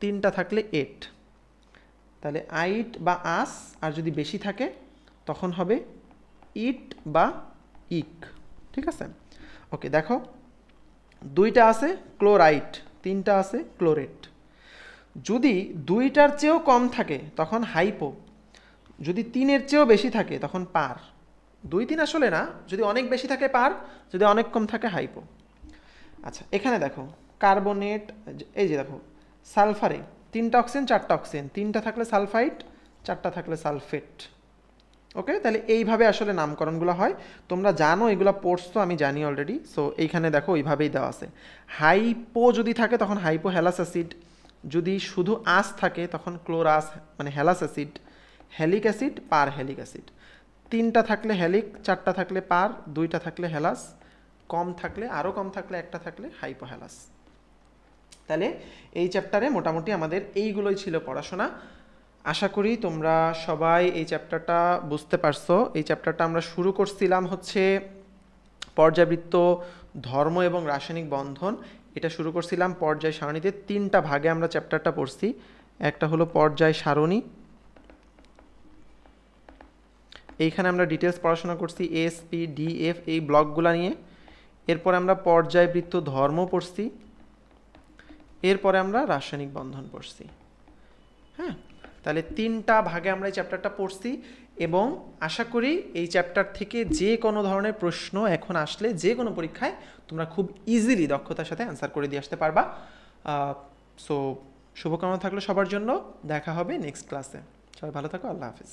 3টা থাকলে এট, তাহলে আইট বা আস, আর যদি বেশি থাকে তখন হবে ইট বা ইক। ঠিক আছে, ওকে। দেখো, 2টা আছে ক্লোরাইট, 3টা আছে ক্লোরেট। যদি 2টার চেয়েও কম থাকে তখন হাইপো, যদি 3-এর চেয়েও বেশি থাকে তখন পার। 2-3 আসলে না, যদি অনেক বেশি থাকে পার, যদি অনেক কম থাকে হাইপো। আচ্ছা, এখানে দেখো কার্বনেট, এই যে দেখো সালফারে 3টা অক্সিজেন 4টা অক্সিজেন, 3টা থাকলে সালফাইট, 4টা থাকলে সালফেট। ওকে, তাহলে এইভাবে আসলে নামকরণগুলো হয়, তোমরা জানো, এগুলো পড়ছো, আমি জানি অলরেডি। সো এইখানে দেখো ওইভাবেই দেওয়া আছে। হাইপো যদি থাকে তখন হাইপো হ্যালাস অ্যাসিড, যদি শুধু আস থাকে তখন ক্লোরাস মানে হ্যালাস অ্যাসিড, হ্যালিক অ্যাসিড, পার হ্যালিক অ্যাসিড। 3টা থাকলে হ্যালিক, 4টা থাকলে পার, 2টা থাকলে হ্যালাস, কম থাকলে, আরও কম থাকলে, একটা থাকলে হাইপো হ্যালাস। তাহলে এই চ্যাপ্টারে মোটামুটি আমাদের এইগুলোই ছিল পড়াশোনা। আশা করি তোমরা সবাই এই চ্যাপ্টারটা বুঝতে পারছো। এই চ্যাপ্টারটা আমরা শুরু করছিলাম হচ্ছে পর্যায়বৃত্ত ধর্ম এবং রাসায়নিক বন্ধন, এটা শুরু করছিলাম পর্যায় সারণীতে। 3টা ভাগে আমরা চ্যাপ্টারটা পড়ছি। একটা হলো পর্যায় সারণী, এইখানে আমরা ডিটেলস পড়াশোনা করছি এস, পি, ডি, এফ এই ব্লকগুলো নিয়ে। এরপরে আমরা পর্যায়বৃত্ত ধর্ম পড়ছি, এরপরে আমরা রাসায়নিক বন্ধন পড়ছি। হ্যাঁ, তাহলে 3টা ভাগে আমরা এই চ্যাপ্টারটা পড়ছি, এবং আশা করি এই চ্যাপ্টার থেকে যে কোনো ধরনের প্রশ্ন এখন আসলে যে কোনো পরীক্ষায় তোমরা খুব ইজিলি দক্ষতার সাথে অ্যান্সার করে দিয়ে আসতে পারবা। সো শুভকামনা থাকলো সবার জন্য, দেখা হবে নেক্সট ক্লাসে। সবাই ভালো থাকো, আল্লাহ হাফিজ।